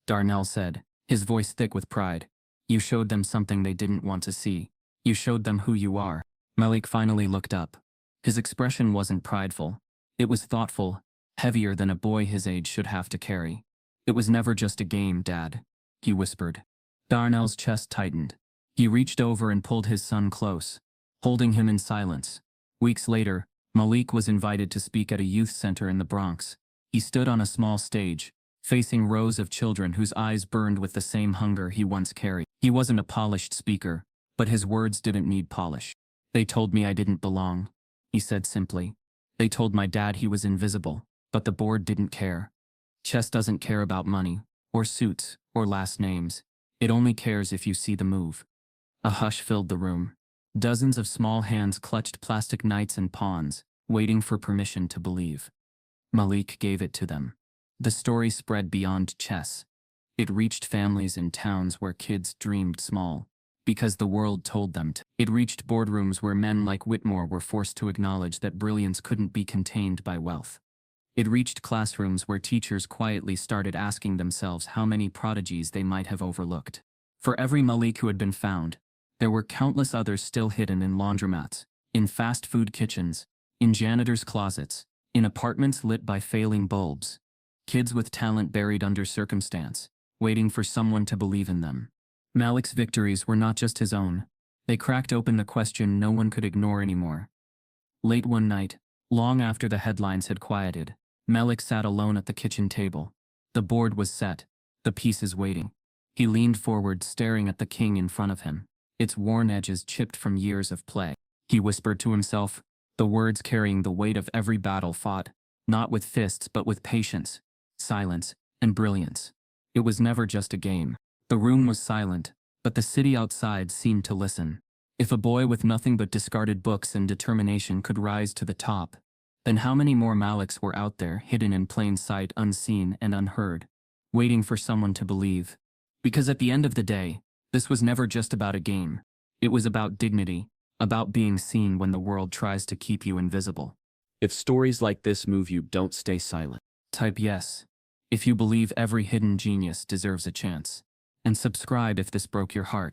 Darnell said, his voice thick with pride. "You showed them something they didn't want to see. You showed them who you are." Malik finally looked up. His expression wasn't prideful. It was thoughtful, heavier than a boy his age should have to carry. "It was never just a game, Dad," he whispered. Darnell's chest tightened. He reached over and pulled his son close, holding him in silence. Weeks later, Malik was invited to speak at a youth center in the Bronx. He stood on a small stage, facing rows of children whose eyes burned with the same hunger he once carried. He wasn't a polished speaker, but his words didn't need polish. "They told me I didn't belong," he said simply. "They told my dad he was invisible, but the board didn't care. Chess doesn't care about money, or suits, or last names. It only cares if you see the move." A hush filled the room. Dozens of small hands clutched plastic knights and pawns, waiting for permission to believe. Malik gave it to them. The story spread beyond chess. It reached families in towns where kids dreamed small, because the world told them to. It reached boardrooms where men like Whitmore were forced to acknowledge that brilliance couldn't be contained by wealth. It reached classrooms where teachers quietly started asking themselves how many prodigies they might have overlooked. For every Malik who had been found, there were countless others still hidden in laundromats, in fast food kitchens, in janitors' closets, in apartments lit by failing bulbs. Kids with talent buried under circumstance, waiting for someone to believe in them. Malik's victories were not just his own. They cracked open the question no one could ignore anymore. Late one night, long after the headlines had quieted, Malik sat alone at the kitchen table. The board was set, the pieces waiting. He leaned forward, staring at the king in front of him, its worn edges chipped from years of play. He whispered to himself, the words carrying the weight of every battle fought, not with fists but with patience, silence, and brilliance. It was never just a game. The room was silent, But the city outside seemed to listen. If a boy with nothing but discarded books and determination could rise to the top, then how many more Maliks were out there, hidden in plain sight, unseen and unheard, waiting for someone to believe? Because at the end of the day, this was never just about a game. It was about dignity, about being seen when the world tries to keep you invisible. If stories like this move you, don't stay silent. Type yes if you believe every hidden genius deserves a chance. And subscribe if this broke your heart.